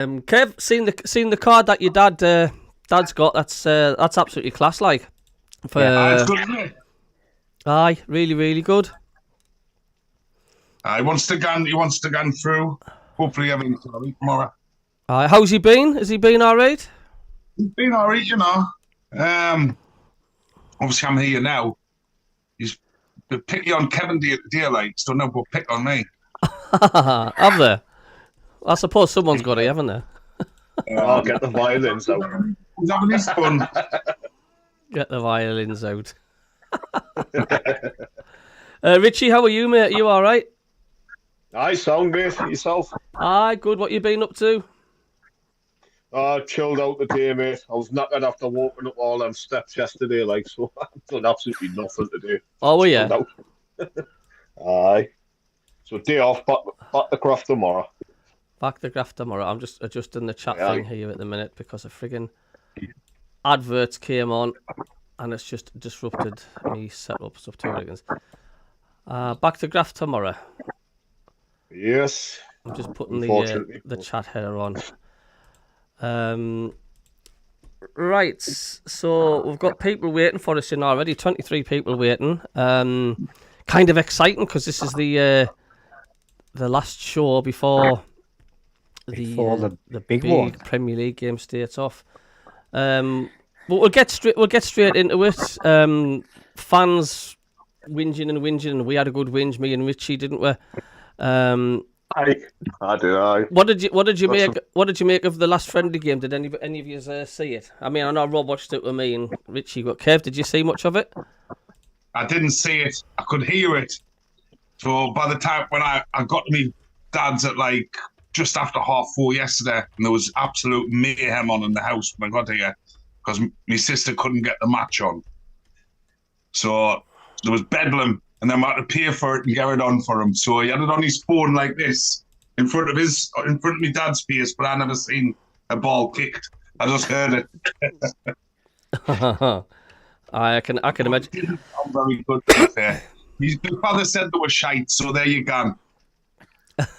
Kev, seen the card that your dad's got. That's absolutely class. Like, it's good, isn't it? Aye, really, really good. He wants to go through. Hopefully, everything's all right tomorrow. How's he been? Has he been all right? He's been all right, you know. Obviously, I'm here now. He's been picky on Kevin Dearlight, so no go pick on me. Have they? I suppose someone's got it, haven't they? I'll get the violins out. He's having his fun. Get the violins out. Richie, how are you, mate? Are you all right? Aye, sound mate. Yourself? Aye, good. What you been up to? Chilled out the day, mate. I was knackered after walking up all them steps yesterday, like, so I've done absolutely nothing today. Oh, were you? Aye. So day off, back to craft tomorrow. Back to graft tomorrow. I'm just adjusting the chat thing here at the minute because a friggin' adverts came on and it's just disrupted me setups of 2 seconds. Back to graft tomorrow. Yes. I'm just putting the chat header on. Right, so we've got people waiting for us in already. 23 people waiting. Kind of exciting because this is the last show before the big one. Premier League game starts off. But we'll get straight into it. Fans whinging and we had a good whinge, me and Richie, didn't we? I did. What did you make of the last friendly game? Did any of you see it? I mean, I know Rob watched it with me and Richie. But Kev, did you see much of it? I didn't see it. I could hear it. So by the time when I got to me dad's at like just after 4:30 yesterday, and there was absolute mayhem on in the house when I got here because my sister couldn't get the match on. So there was bedlam, and then I had to pay for it and get it on for him. So he had it on his phone like this in front of my dad's face, but I never seen a ball kicked. I just heard it. I can imagine. I'm very good. His father said they were shite, so there you go.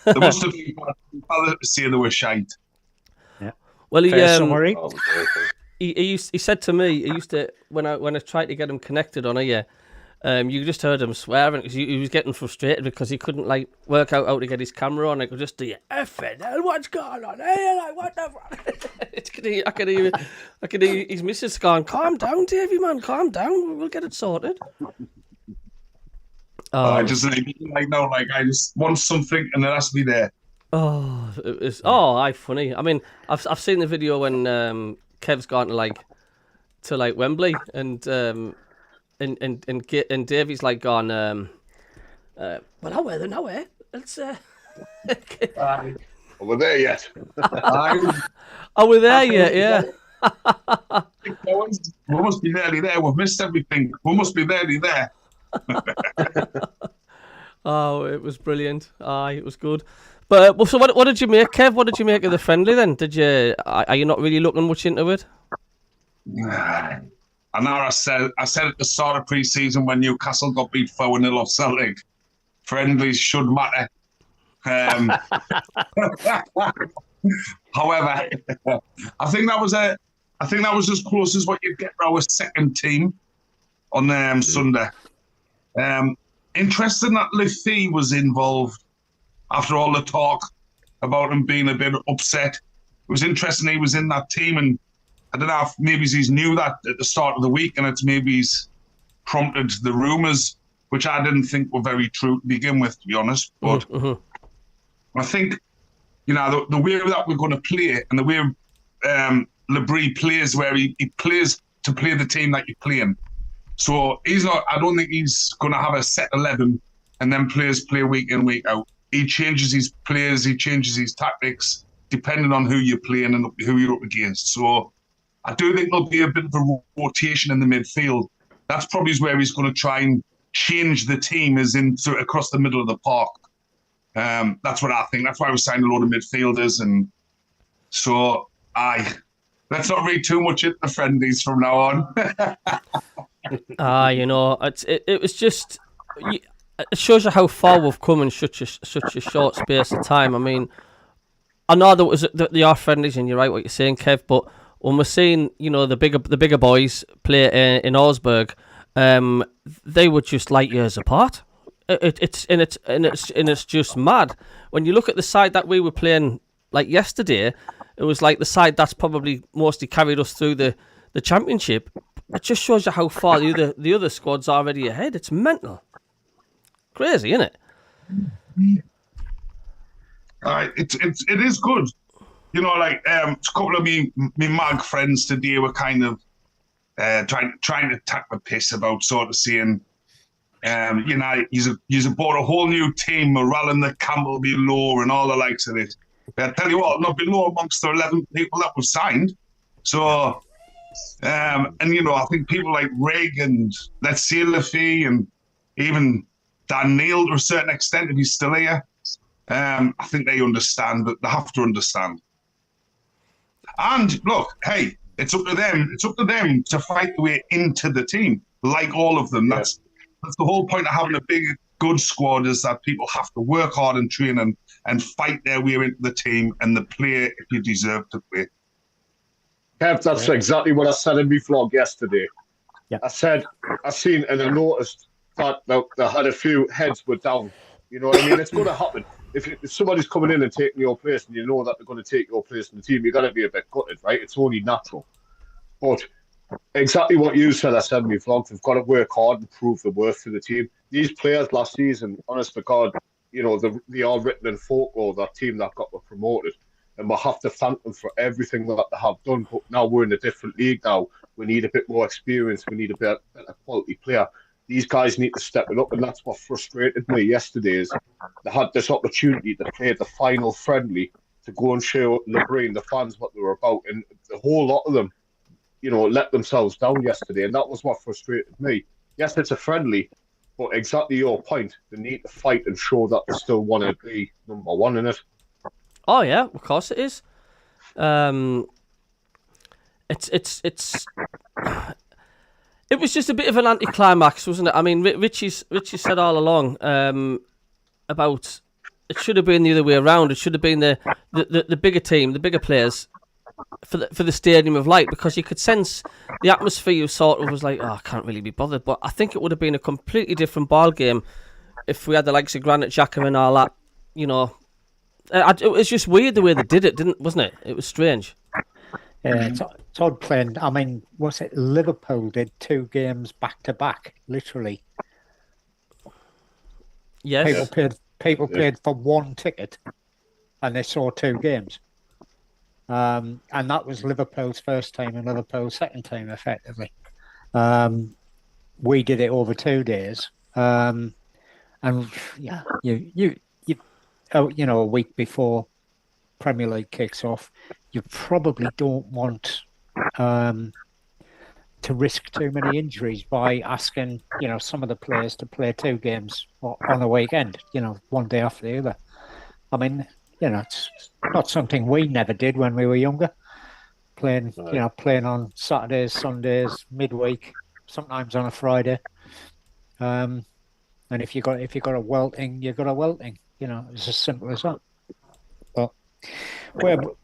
There must have been father say they were shite. Yeah. Well, he he said to me, he used to when I tried to get him connected on here. You just heard him swearing because he was getting frustrated because he couldn't like work out how to get his camera on. I could just do you effing hell, what's going on here? Like what the fuck? I could hear his missus going, "Calm down, Davey, man, calm down. We'll get it sorted." I just I just want something and it has to be there. Oh, it was funny. I mean, I've seen the video when Kev's gone to Wembley and Davey's like gone. Well, how are they now? Let's. Are we there yet? Are we there yet? Yeah. We must be nearly there. We've missed everything. We must be nearly there. Oh, it was brilliant. Aye, it was good. But so, what did you make, Kev? What did you make of the friendly then? Are you not really looking much into it? I know I said at the start of pre-season when Newcastle got beat 4-0 off Celtic, friendlies should matter. However, I think that was as close as what you'd get for our second team on Sunday. Interesting that Liffey was involved after all the talk about him being a bit upset. It was interesting he was in that team, and I don't know if maybe he's knew that at the start of the week, and it's maybe he's prompted the rumours, which I didn't think were very true to begin with, to be honest. But I think, you know, the way that we're going to play and the way Labrie plays, where he plays to play the team that you're playing. So I don't think he's going to have a set 11 and then players play week in, week out. He changes his players, he changes his tactics, depending on who you're playing and who you're up against. So I do think there'll be a bit of a rotation in the midfield. That's probably where he's going to try and change the team, across the middle of the park. That's what I think. That's why we signed a lot of midfielders. And so, let's not read too much into the friendlies from now on. You know, it was just, it shows you how far we've come in such a short space of time. I mean, I know there was they are friendlies, and you're right what you're saying, Kev. But when we're seeing, the bigger boys play in Augsburg, they were just light years apart. It's just mad when you look at the side that we were playing like yesterday. It was like the side that's probably mostly carried us through the championship. It just shows you how far the other squad's already ahead. It's mental, crazy, isn't it? It is good. A couple of me mag friends today were kind of trying to tap the piss about sort of saying, you bought a whole new team, morale in the camp will be low and all the likes of it. But I tell you what, not below amongst the 11 people that were signed. So, I think people like Rig and let's say Lafay and even Dan Neil to a certain extent, if he's still here, I think they understand, but they have to understand. And look, hey, it's up to them. It's up to them to fight their way into the team, like all of them. That's the whole point of having a big, good squad, is that people have to work hard and train and fight their way into the team and the play if you deserve to play. Kev, that's exactly what I said in my vlog yesterday. Yeah. I seen and I noticed that they had a few heads were down. You know what I mean? It's going to happen. If somebody's coming in and taking your place and you know that they're going to take your place in the team, you're going to be a bit gutted, right? It's only natural. But exactly what you said, I said in my vlog, they've got to work hard and prove their worth to the team. These players last season, honest to God, they are written in folklore, that team that got promoted. And we'll have to thank them for everything that they have done. But now we're in a different league now. We need a bit more experience. We need a better quality player. These guys need to step it up, and that's what frustrated me yesterday. Is they had this opportunity to play the final friendly, to go and show the brain, the fans, what they were about, and the whole lot of them, let themselves down yesterday, and that was what frustrated me. Yes, it's a friendly, but exactly your point. They need to fight and show that they still want to be number one in it. Oh yeah, of course it is. It was just a bit of an anticlimax, wasn't it? I mean, Richie said all along about it should have been the other way around. It should have been the bigger team, the bigger players for the Stadium of Light, because you could sense the atmosphere sort of was like, oh, I can't really be bothered. But I think it would have been a completely different ball game if we had the likes of Granite Xhaka and all that. It was just weird the way they did it, wasn't it? It was strange. Yeah, it's odd playing. I mean, was it Liverpool did 2 games back to back, literally? Yes. People paid for 1 ticket, and they saw 2 games. And that was Liverpool's first time and Liverpool's second time, effectively. We did it over 2 days, and yeah, a week before Premier League kicks off, you probably don't want to risk too many injuries by asking, some of the players to play 2 games on a weekend, one day after the other. I mean, it's not something we never did when we were younger. Playing on Saturdays, Sundays, midweek, sometimes on a Friday. And if you got a welting, you got a welting. It's as simple as that. But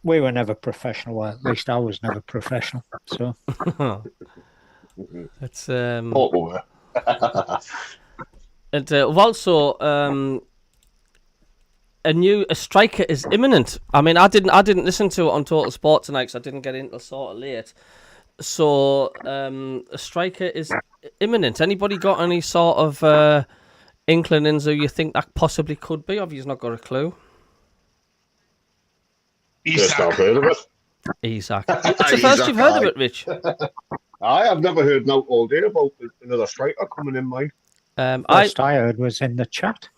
we were never professional. Well, at least I was never professional. So it's and we've also a striker is imminent. I mean, I didn't listen to it on Total Sport tonight because I didn't get in until sort of late. So a striker is imminent. Anybody got any sort of inclinings who you think that possibly could be? Or have you not got a clue? Isak. I've heard of it. Isak. It's the first you've heard of it, Rich. I have never heard now all day about another striker coming in mind. First I heard was in the chat.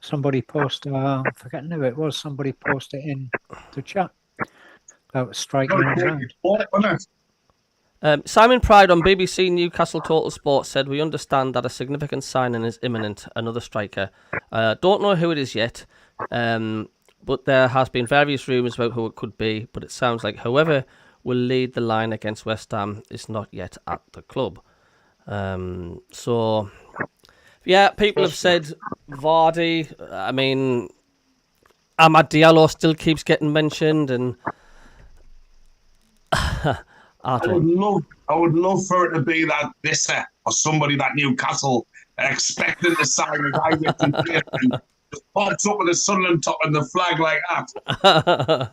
Somebody posted, I'm forgetting who it was, somebody posted in the chat about striking around. Simon Pride on BBC Newcastle Total Sport said, we understand that a significant signing is imminent, another striker. Don't know who it is yet, but there has been various rumours about who it could be, but it sounds like whoever will lead the line against West Ham is not yet at the club. So, yeah, people have said Vardy. I mean, Amad Diallo still keeps getting mentioned, and I would love for it to be that Visser or somebody that Newcastle are expecting to sign a guy with some player and just pops up with a Sunderland top and the flag like that.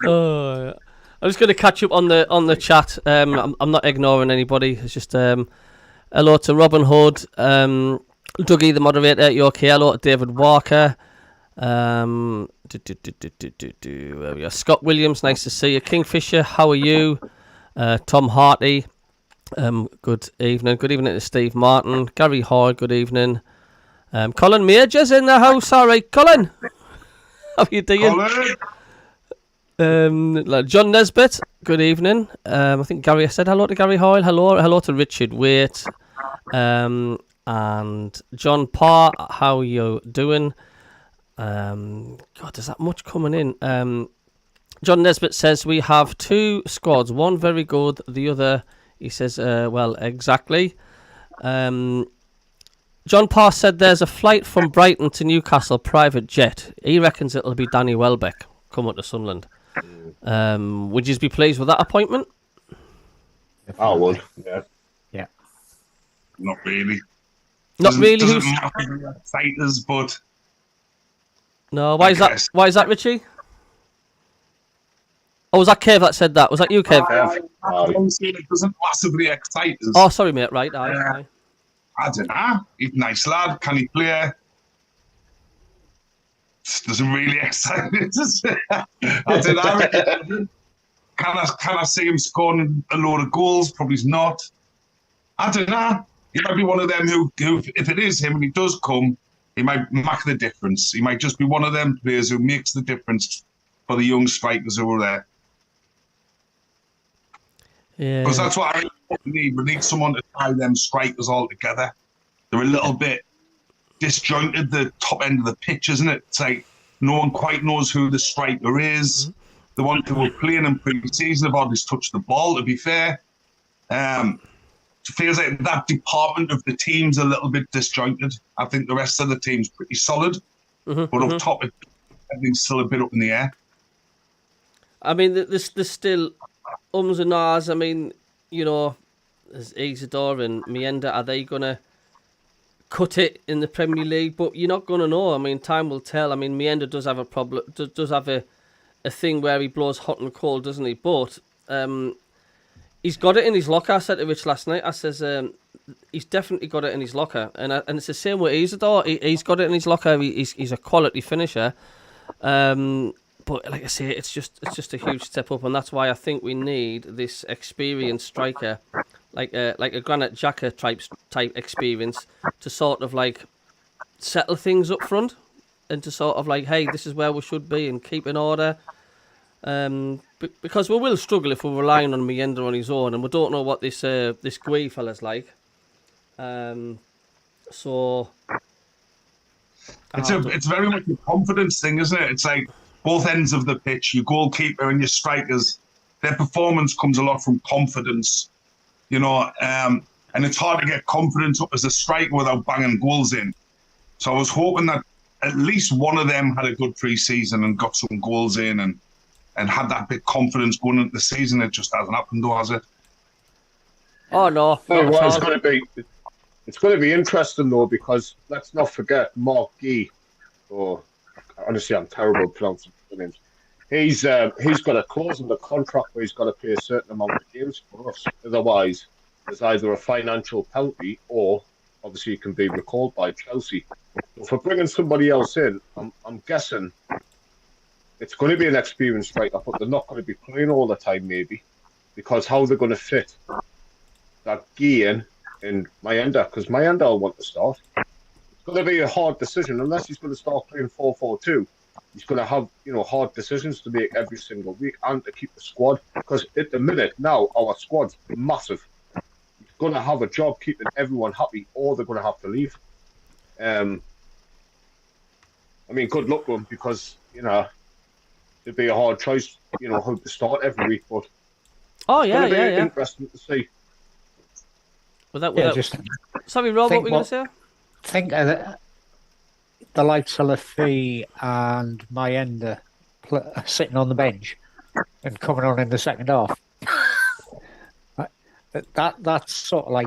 Oh, I'm just going to catch up on the chat. I'm not ignoring anybody. It's just hello to Robin Hood, Dougie the moderator at York. Hello to David Walker. Where we are. Scott Williams, nice to see you. Kingfisher, how are you? Tom Harty, good evening. Good evening to Steve Martin. Gary Hall, good evening. Colin Majors in the house. All right, Colin. How are you doing? John Nesbitt, good evening. I think Gary, I said hello to Gary Hoyle. Hello to Richard Waite. And John Parr, how are you doing? God, there's that much coming in. John Nesbitt says we have two squads, one very good, the other, he says, well, exactly. John Parr said there's a flight from Brighton to Newcastle, private jet. He reckons it'll be Danny Welbeck coming to Sunderland. Would you be pleased with that appointment? I would, yeah. Yeah. Not really. Not really. Doesn't matter excite us, but no. Why is that? Why is that, Richie? Oh, was that Kev that said that? Was that you, Kev? I'm saying it doesn't massively excite us. Oh, sorry, mate. Right, aye. I don't know. He's a nice lad. Can he play? Doesn't really excite me. I don't know. Can I see him scoring a load of goals? Probably not. I don't know. He might be one of them who, if it is him and he does come, he might make the difference. He might just be one of them players who makes the difference for the young strikers who are there. Yeah. Because that's what I need. We need someone to tie them strikers all together. They're a little bit disjointed, the top end of the pitch, isn't it? It's like no one quite knows who the striker is. Mm-hmm. The ones who were playing in pre-season have always touched the ball, to be fair. It feels like that department of the team's a little bit disjointed. I think the rest of the team's pretty solid. Mm-hmm, but up top, everything's still a bit up in the air. I mean, there's still ums and ahs. I mean, you know, there's Isidore and Mienda. Are they going to cut it in the Premier League? But you're not going to know. I mean, time will tell. I mean, Mienda does have a problem, does have a thing where he blows hot and cold, doesn't he? But he's got it in his locker. I said to Rich last night, I says, he's definitely got it in his locker. And it's the same with Isidore. He's got it in his locker. He's a quality finisher. But like I say, it's just a huge step up, and that's why I think we need this experienced striker, like a Granit Xhaka type experience, to sort of like settle things up front, and to sort of like, hey, this is where we should be, and keep in order. Because we will struggle if we're relying on Mienda on his own, and we don't know what this Gui fella's like. So it's very much a confidence thing, isn't it? It's like both ends of the pitch, your goalkeeper and your strikers, their performance comes a lot from confidence, you know, and it's hard to get confidence up as a striker without banging goals in. So I was hoping that at least one of them had a good pre-season and got some goals in and had that bit of confidence going into the season. It just hasn't happened, though, has it? Oh, no. It's going to be interesting, though, because let's not forget Mark Gee, honestly, I'm terrible at pronouncing names. He's got a clause in the contract where he's got to pay a certain amount of games for us. Otherwise, there's either a financial penalty or obviously he can be recalled by Chelsea. So for bringing somebody else in, I'm guessing it's going to be an experienced striker, but they're not going to be playing all the time, maybe, because how they're going to fit that Gee in Mienda, because Mienda will want to start. It's going to be a hard decision unless he's going to start playing 4-4-2. He's going to have, hard decisions to make every single week and to keep the squad. Because at the minute now, our squad's massive. He's going to have a job keeping everyone happy, or they're going to have to leave. I mean, good luck to him because it'd be a hard choice. Who to start every week, but it's going to be interesting to see. Sorry, Rob, what were you going to say? Think the likes of Lafee and Mayenda sitting on the bench and coming on in the second half. That's sort of like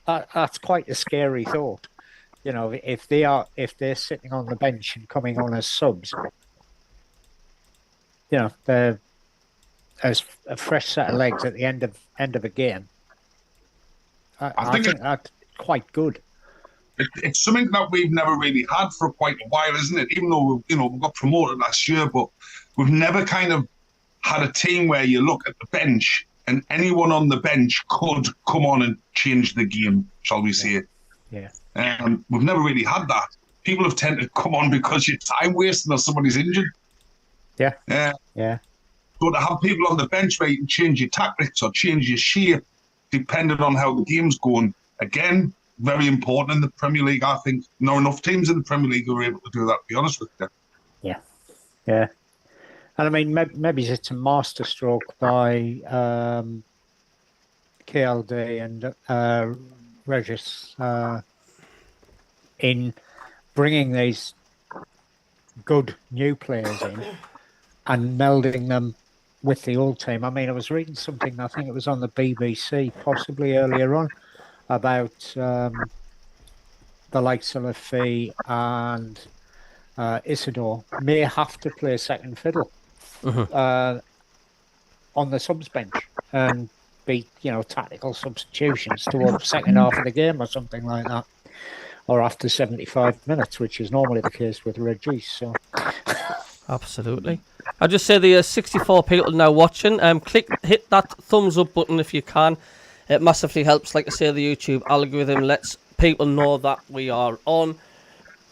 that's quite a scary thought. You know, if they're sitting on the bench and coming on as subs, you know, they're as a fresh set of legs at the end of a game. I think that's quite good. It's something that we've never really had for quite a while, isn't it? Even though we got promoted last year, but we've never kind of had a team where you look at the bench and anyone on the bench could come on and change the game, shall we say? Yeah. We've never really had that. People have tended to come on because you're time wasting or somebody's injured. Yeah. Yeah. So to have people on the bench where you can change your tactics or change your shape, depending on how the game's going, again, very important in the Premier League. I think not enough teams in the Premier League are able to do that, to be honest with you. Yeah. And I mean, maybe it's a masterstroke by KLD and Regis in bringing these good new players in and melding them with the old team. I mean, I was reading something, I think it was on the BBC, possibly earlier on, about the likes of Lafee and Isidore may have to play second fiddle on the subs bench and be, tactical substitutions toward the second half of the game or something like that, or after 75 minutes, which is normally the case with Richie. So, absolutely. I'll just say there are 64 people now watching. Hit that thumbs up button if you can. It massively helps, like I say, the YouTube algorithm lets people know that we are on.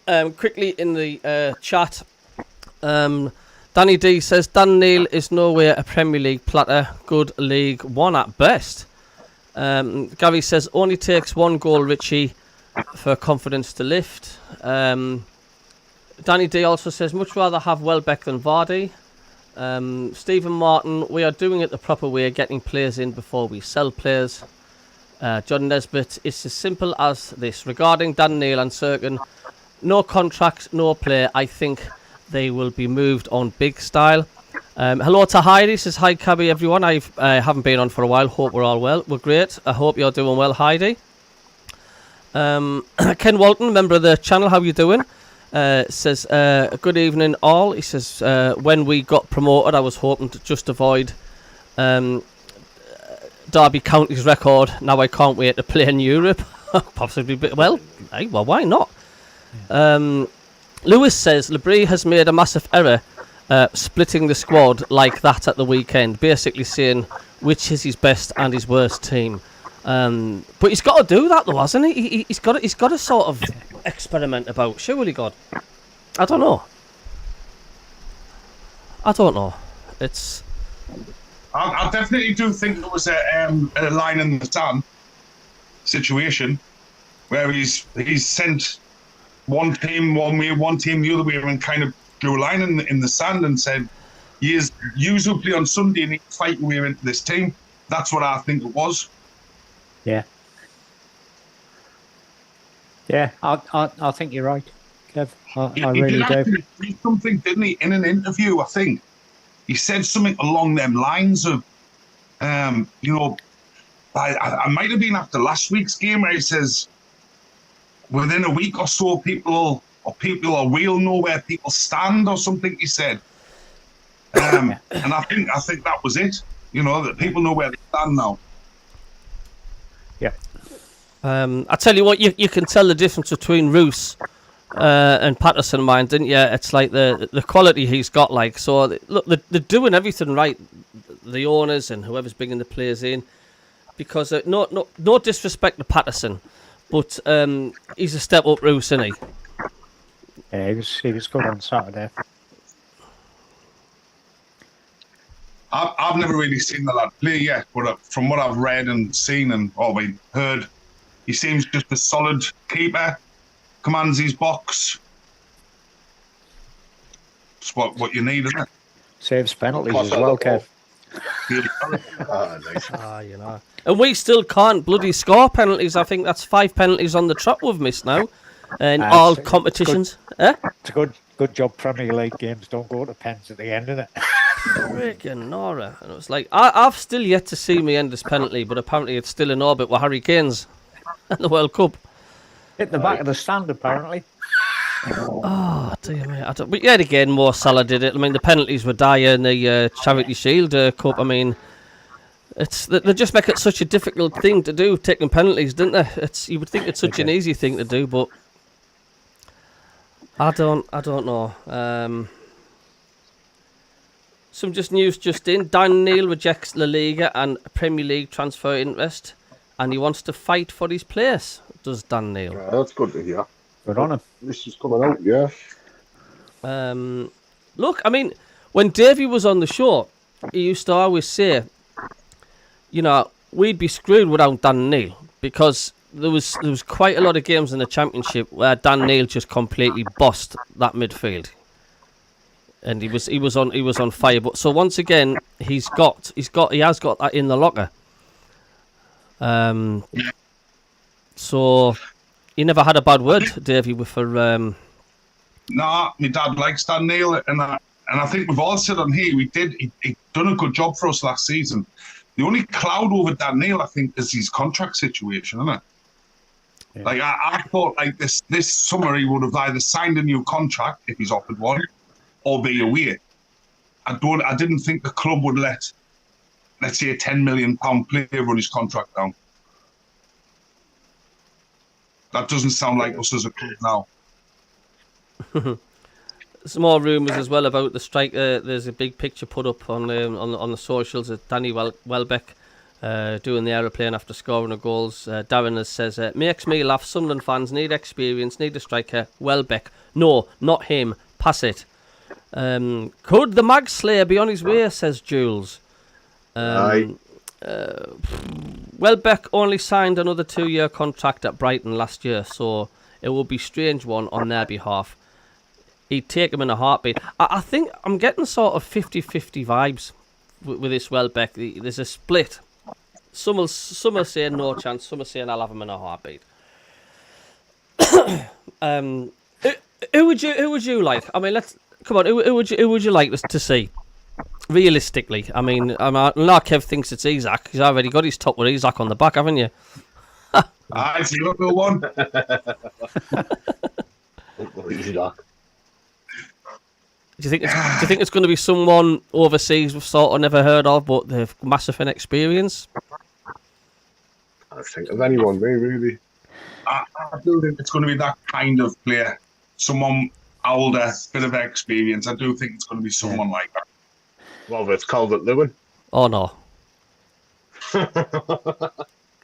Quickly in the chat, Danny D says, Dan Neil is nowhere a Premier League platter, good League One at best. Gary says, only takes one goal, Richie, for confidence to lift. Danny D also says, much rather have Welbeck than Vardy. Stephen Martin, we are doing it the proper way, getting players in before we sell players. John Nesbitt, it's as simple as this. Regarding Dan Neil and Serkin, no contract, no play. I think they will be moved on big style. Hello to Heidi, says, hi Cabbie everyone. I haven't been on for a while, hope we're all well. We're great, I hope you're doing well, Heidi. Ken Walton, member of the channel, how you doing? Says, good evening all. He says, when we got promoted, I was hoping to just avoid Derby County's record. Now I can't wait to play in Europe. Possibly, well, why not? Lewis says, Labrie has made a massive error splitting the squad like that at the weekend, basically saying which is his best and his worst team. But he's got to do that though, hasn't he? He's got to sort of experiment about. Surely, God, I don't know. It's. I definitely do think there was a line in the sand situation where he's sent one team one way, one team the other way, and kind of drew a line in the sand and said, "You who play on Sunday and fight your way into this team." That's what I think it was. Yeah. Yeah, I think you're right, Kev. I really do. He did something, didn't he, in an interview, I think. He said something along them lines of, I might have been after last week's game where he says, within a week or so, people will know where people stand or something, he said. And I think that was it, that people know where they stand now. Yeah. I tell you what, you can tell the difference between Roos and Patterson, mine, didn't you? It's like the quality he's got. Like, so look, they're doing everything right, the owners and whoever's bringing the players in, because no disrespect to Patterson, but he's a step up, Roos, isn't he? Yeah, he was good on Saturday. I've never really seen the lad play yet, but from what I've read and seen and heard, he seems just a solid keeper, commands his box. It's what you need, isn't it? Saves penalties as well, Kev. Nice. And we still can't bloody score penalties. I think that's 5 penalties on the trot we've missed now. in all it's competitions. Eh? It's a good job Premier League games don't go to pens at the end of it. Freaking Nora. And it was like, I've still yet to see me end this penalty, but apparently it's still in orbit with Harry Kane's at the World Cup. Hit the back of the stand, apparently. Oh, dear me. But yet again, Mo Salah did it. I mean, the penalties were dire in the Charity Shield Cup. I mean, they just make it such a difficult thing to do, taking penalties, don't they? You would think it's such an easy thing to do, but I don't know. Some news just in. Dan Neil rejects La Liga and Premier League transfer interest, and he wants to fight for his place. Does Dan Neil? Yeah, that's good to hear. Good on him. This is coming out, yeah. Look, I mean, when Davey was on the show, he used to always say, you know, we'd be screwed without Dan Neil, because there was quite a lot of games in the Championship where Dan Neil just completely bossed that midfield, and he was on fire. But so once again, he has got that in the locker. So he never had a bad word, Davey, for. Nah, my dad likes Dan Neil, and I think we've all said on here he done a good job for us last season. The only cloud over Dan Neil, I think, is his contract situation, isn't it? Yeah. Like I thought, like this summer he would have either signed a new contract if he's offered one, or be away. I didn't think the club would let, let's say, a £10 million player run his contract down. That doesn't sound like us as a club now. Some more rumours as well about the strike. There's a big picture put up on the socials of Danny Welbeck doing the aeroplane after scoring the goals. Darren says, makes me laugh. Sunderland fans need experience, need a striker. Welbeck, no, not him. Pass it. Could the Mag Slayer be on his way? Says Jules. Welbeck only signed another 2-year contract at Brighton last year, so it will be a strange one on their behalf. He'd take him in a heartbeat. I think I'm getting sort of 50-50 vibes with this Welbeck. There's a split. Some are saying no chance, some are saying I'll have him in a heartbeat. Who would you like? I mean, come on. Who would you like to see? Realistically, I mean, Kev thinks it's Isak. He's already got his top with Isak on the back, haven't you? I see Liverpool one. Do you think it's going to be someone overseas we've sort of never heard of, but they've massive inexperience? I think of anyone, really. I do think it's going to be that kind of player. Someone older, bit of experience. I do think it's going to be someone like that. Well, it's Calvert-Lewin. Oh no.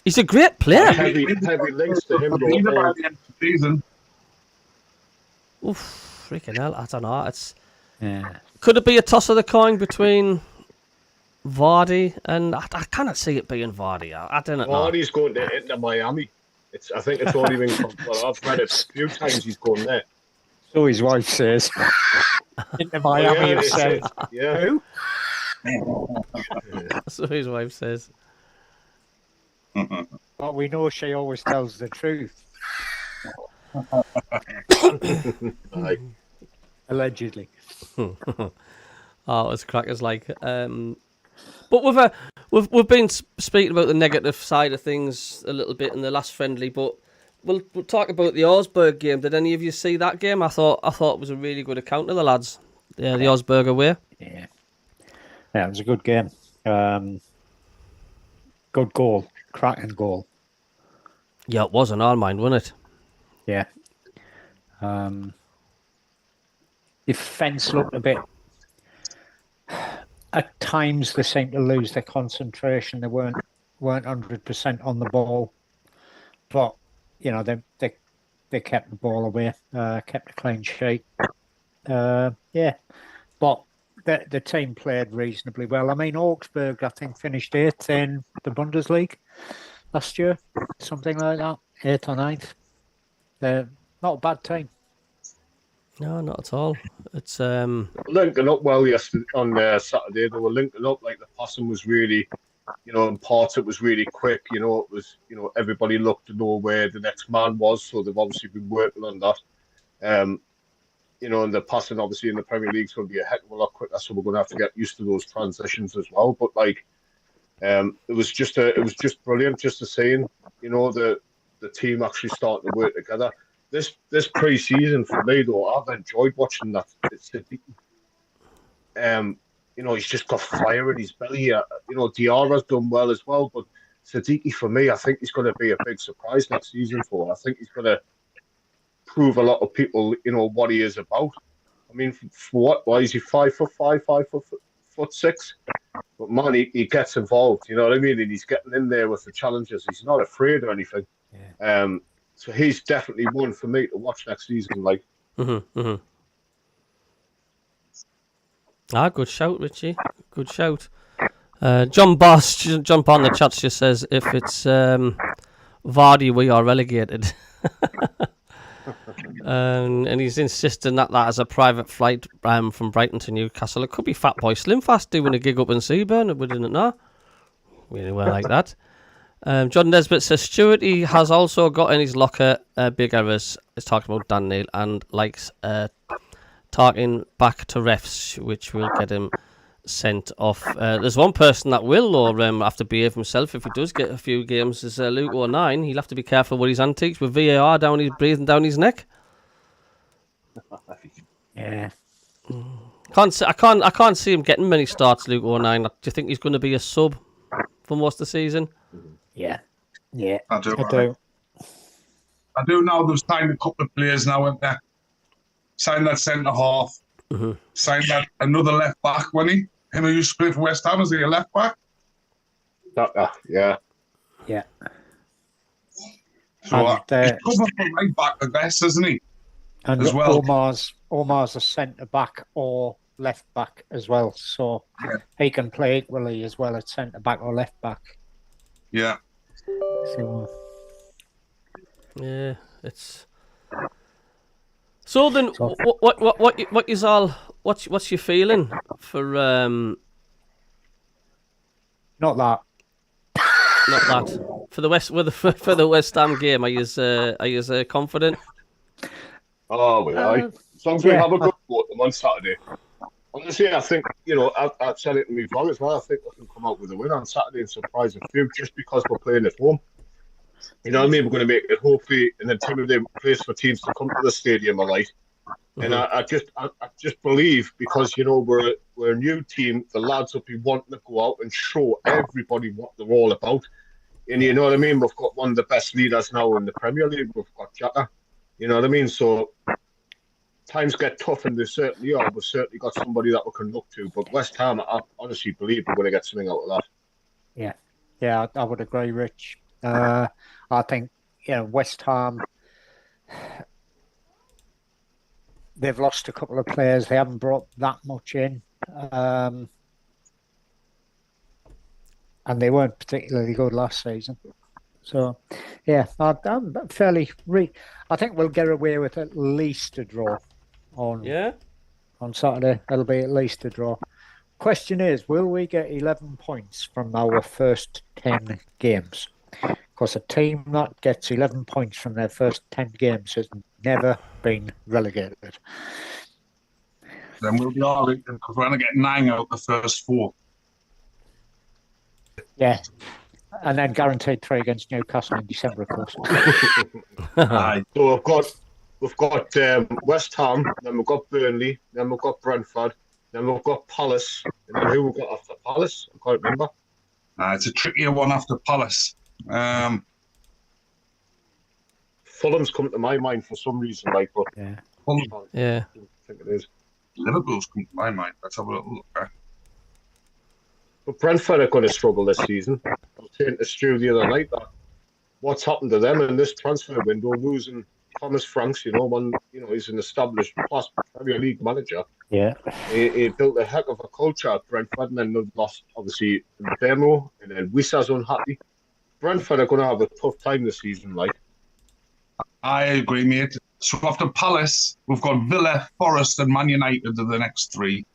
He's a great player. Heavy links to him. By the end of the season. Oof, freaking hell! I don't know. Could it be a toss of the coin between Vardy and I cannot see it being Vardy. I don't know. Vardy's going to Inter Miami. I think it's only been. Well, I've read it a few times. He's going there. So his wife says. Inter Miami have said. Yeah. Who? So his wife says. But we know she always tells the truth. Allegedly. Oh, it's crackers like. But we've been speaking about the negative side of things a little bit in the last friendly, but we'll talk about the Augsburg game. Did any of you see that game? I thought it was a really good account of the lads. Yeah, the Augsburg away. Yeah, it was a good game. Good goal, cracking goal. Yeah, it was in our mind, wasn't it? Yeah. Defence looked a bit. At times, they seemed to lose their concentration. They weren't 100% on the ball, but they kept the ball away, kept a clean sheet. Yeah, but the team played reasonably well. I mean, Augsburg, I think, finished 8th in the Bundesliga last year, something like that, 8th or 9th. They're not a bad team. No, not at all. It's linking up well yesterday on Saturday. They were linking up like the passing was really You know, in parts it was really quick. You know, it was, you know, everybody looked to know where the next man was, so they've obviously been working on that. You know, and the passing obviously in the Premier League is going to be a heck of a lot quicker, so we're going to have to get used to those transitions as well. But like, it was just brilliant just to seeing, you know, the team actually starting to work together. This pre-season for me though, I've enjoyed watching that. You know, he's just got fire in his belly. You know, Diarra's done well as well, but Siddiqui for me, I think he's going to be a big surprise next season for. I think he's going to prove a lot of people, you know, what he is about. I mean, for what? Why is he 5'5", 5'6"? But man, he gets involved. You know what I mean? And he's getting in there with the challenges. He's not afraid or anything. Yeah. So he's definitely one for me to watch next season. Like, good shout, Richie. Good shout. John Boss, jump on the chat. Just says if it's Vardy, we are relegated. And he's insisting that is a private flight from Brighton to Newcastle. It could be Fat Boy Slimfast doing a gig up in Seaburn. We didn't know. Really well like that. John Nesbitt says Stewart, he has also got in his locker big errors. He's talking about Dan Neil and likes talking back to refs, which will get him sent off. There's one person that will, or have to behave himself if he does get a few games. Is Luke O'Nien. He'll have to be careful with his antics with VAR breathing down his neck. Yeah. I can't see him getting many starts, Luke O'Nien. Do you think he's going to be a sub for most of the season? Yeah. I do. I do now. They've signed a couple of players now, haven't they? Signed that centre half. Signed that another left back, wasn't he? Him who used to play for West Ham, is he a left back? Yeah. So he's covered for right back, I guess, isn't he? And as well. Omar's a centre back or left back as well, so he can play equally as well at centre back or left back. Yeah. So, yeah, it's. So then, what is all? What's your feeling for? Not that. For the West Ham game. Are you confident? Oh, we are. As long as we have a good vote them on Saturday. Honestly, I think, you know, I've said it to me vlog as well. I think we can come out with a win on Saturday and surprise a few just because we're playing at home. You know what I mean? We're going to make it hopefully an intimidating place for teams to come to the stadium alike. And I just believe because, you know, we're a new team, the lads will be wanting to go out and show everybody what they're all about. And you know what I mean? We've got one of the best leaders now in the Premier League. We've got Jata. You know what I mean? So times get tough, and they certainly are. We've certainly got somebody that we can look to. But West Ham, I honestly believe we're going to get something out of that. Yeah, I would agree, Rich. I think, you know, West Ham, they've lost a couple of players. They haven't brought that much in. And they weren't particularly good last season. So, yeah, I'm fairly... I think we'll get away with at least a draw on Saturday. It'll be at least a draw. Question is, will we get 11 points from our first 10 games? Because a team that gets 11 points from their first 10 games has never been relegated. Then we'll be all right because we're going to get 9 out of the first 4. Yeah. And then guaranteed 3 against Newcastle in December, of course. So we've got West Ham, then we've got Burnley, then we've got Brentford, then we've got Palace, and then who we've got after Palace? I can't remember. It's a trickier one after Palace. Fulham's come to my mind for some reason, like, but Fulham. I think it is. Liverpool's come to my mind. Let's have a little look back. But Brentford are going to struggle this season. I was saying to Stu the other night that what's happened to them in this transfer window, losing Thomas Franks, you know, he's an established past Premier League manager. Yeah. He built a heck of a culture at Brentford, and then they've lost, obviously, Demo, and then Wissa's unhappy. Brentford are going to have a tough time this season, like. I agree, mate. So after Palace, we've got Villa, Forest, and Man United are the next 3.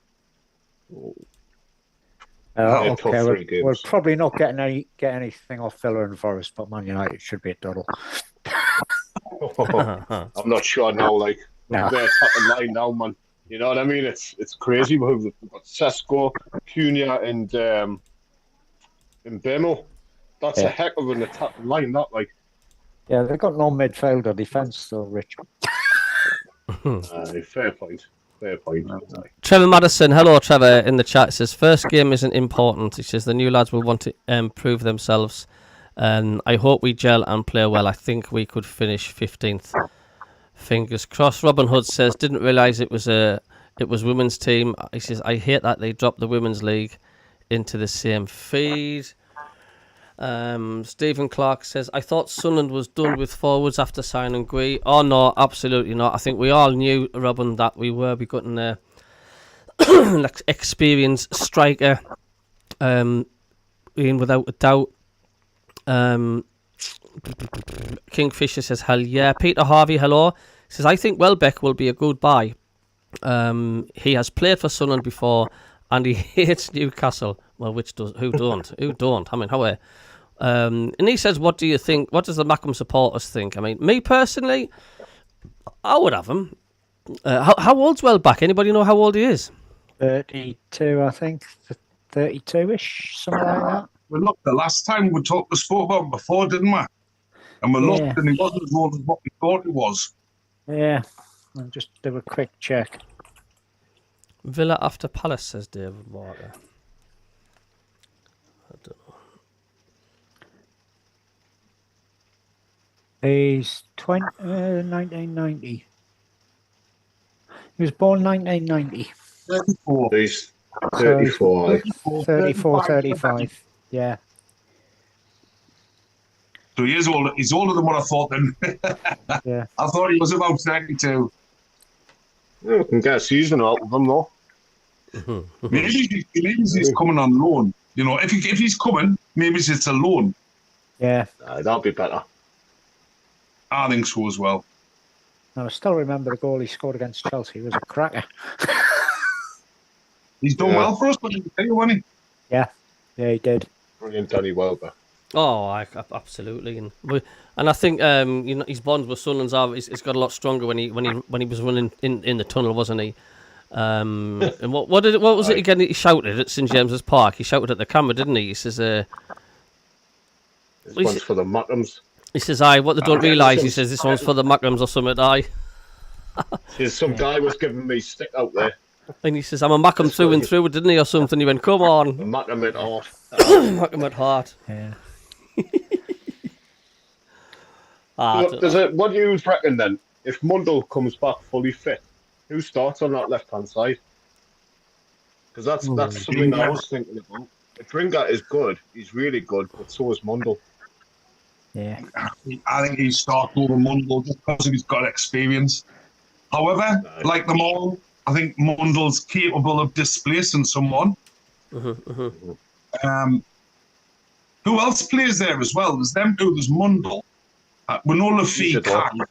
Yeah, Okay, tough 3 games. we're probably not getting anything off Villa and Forest, but Man United should be a doddle. I'm not sure now. Like No. they're attacking line now, man. You know what I mean? It's crazy. We've got Sesko, Cunha, and Bemo. That's a Yeah. heck of an attacking line. That like. Yeah, they've got no midfield or defence, though, Rich. Fair point. Fair point. Trevor Madison, hello Trevor, in the chat says first game isn't important. He says the new lads will want to prove themselves. I hope we gel and play well. I think we could finish 15th. Fingers crossed. Robin Hood says didn't realise it was women's team. He says I hate that they dropped the women's league into the same feed. Stephen Clark says I thought Sunderland was done with forwards after signing Gui. Oh no, absolutely not. I think we all knew, Robin, that we were getting a experienced striker in without a doubt. Kingfisher says hell yeah. Peter Harvey, hello, says I think Welbeck will be a good buy. He has played for Sunderland before and he hates Newcastle. Well, who don't? I mean, how and he says, what do you think? What does the Mackem supporters think? I mean, me personally, I would have him. How old's Welbeck? Anybody know how old he is? 32, I think. 32-ish, something like that. We looked the last time we spoke about him before, didn't we? And we looked and he wasn't as old as what we thought he was. Yeah, I'll just do a quick check. Villa after Palace, says David Walker. I don't know. He's 1990. He was born 1990. 34. He's 34. 34, 35. Yeah. So he is older. He's older than what I thought then. Yeah. I thought he was about 32. Yeah, we can get a season out of him though. Maybe he's coming on loan. You know, if he's coming, maybe it's a loan. Yeah. That'll be better. I think so as well. I still remember the goal he scored against Chelsea. He was a cracker. He's done well for us, but he tell you, wasn't he? Yeah, he did. Brilliant, Danny Welbeck. Oh, absolutely, and I think his bonds with Sunderland's it's got a lot stronger when he was running in the tunnel, wasn't he? And what was it again? He shouted at St James's Park. He shouted at the camera, didn't he? He says, "This one's for the Mackems." He says, "Aye, what they don't realise." He says, "This one's for the Mackems or something." Aye. Some guy was giving me stick out there. And he says, I'm a Mackem through and through, didn't he, or something? He went, come on. Mackem at heart. Mackem at heart. Yeah. What do you reckon then? If Mundle comes back fully fit, who starts on that left-hand side? Because that's something I was thinking about. If Ringa is good, he's really good, but so is Mundle. Yeah. I think he starts over Mundle just because he's got experience. However, like them all, I think Mundle's capable of displacing someone. Who else plays there as well? There's them two. There's Mundle. We know Lafitte can.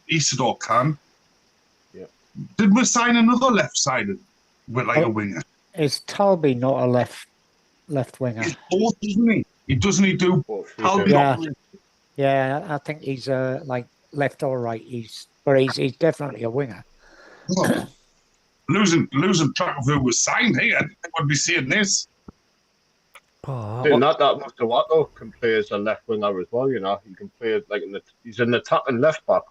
Isidore can. Yeah. Did we sign another left-sided with like a winger? Is Talby not a left winger? He's both, isn't he? Doesn't he do both? Yeah, I think he's like left or right. He's definitely a winger. Oh. Losing track of who was signed here. I think we'd be seeing this. Not that much of what though can play as a left winger as well. You know, he can play like he's an attacking left back,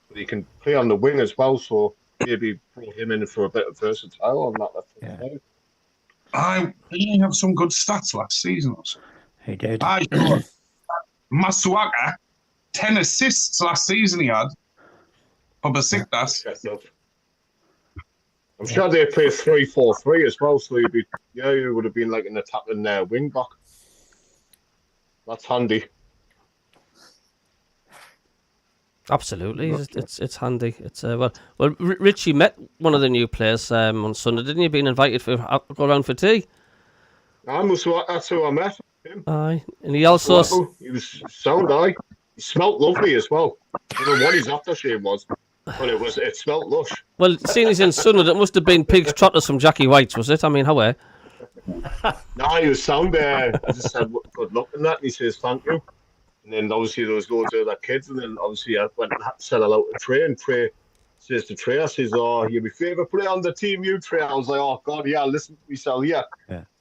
but he can play on the wing as well. So maybe bring him in for a bit of versatile on that left side. He have some good stats last season or so. He did. Masuaka, 10 assists last season he had for Besiktas. I'm sure they play 3-4-3 as well, so he would have been like an attacking wing back. That's handy. Absolutely, it's handy. It's well, Richie met one of the new players on Sunday, didn't you? Being invited to go around for tea. That's who I met him. Aye, and he also he was sound. He smelt lovely as well. I don't know what his aftershave was. But it smelled lush. Well, seeing he's in Sunderland, it must have been pig's trotters from Jackie White's, was it? I mean, how No, he was sound there. I just said, good luck in that. And he says, thank you. And then obviously there was loads of other kids. And then obviously I went and had to sell out to Trey. And Trey says to Trey, I says, oh, you're my favourite player on the team, you, Trey. I was like, oh, God, yeah, listen to myself, yeah.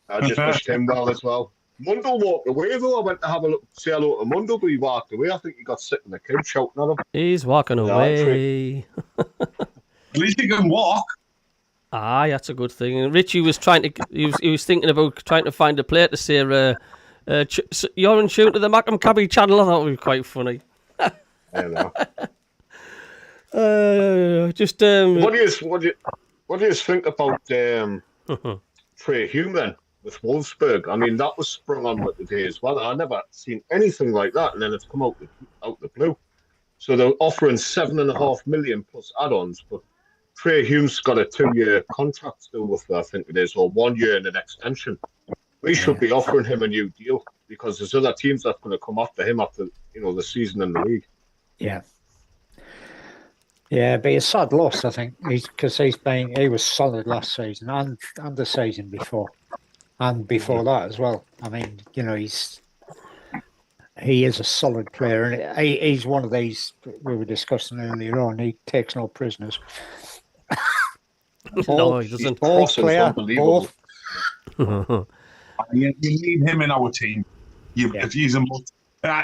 I just wished him well as well. Mundell walked away, though. I went to have a look, say hello to Mundell, but he walked away. I think he got sick in the couch shouting at him. He's walking away. At least he can walk. Aye, that's a good thing. And Richie was he was thinking about trying to find a player to say, you're in tune to the Mackem Cabbie channel. I thought it was quite funny. I know. What do you think about Trey Hume then with Wolfsburg? I mean, that was sprung on with the day as well. I never seen anything like that, and then it's come out the blue. So they're offering $7.5 million plus add-ons, but Trey Hume's got a 2-year contract still with, I think it is, or 1 year in an extension. We should be offering him a new deal because there's other teams that's going to come after him after the season in the league. Yeah. Yeah, but it's a sad loss, I think, because he was solid last season and the season before, and before that as well. I mean, he is a solid player, and he's one of these we were discussing earlier on. He takes no prisoners. No, he doesn't. Ball player, both. You need him in our team. He's a must.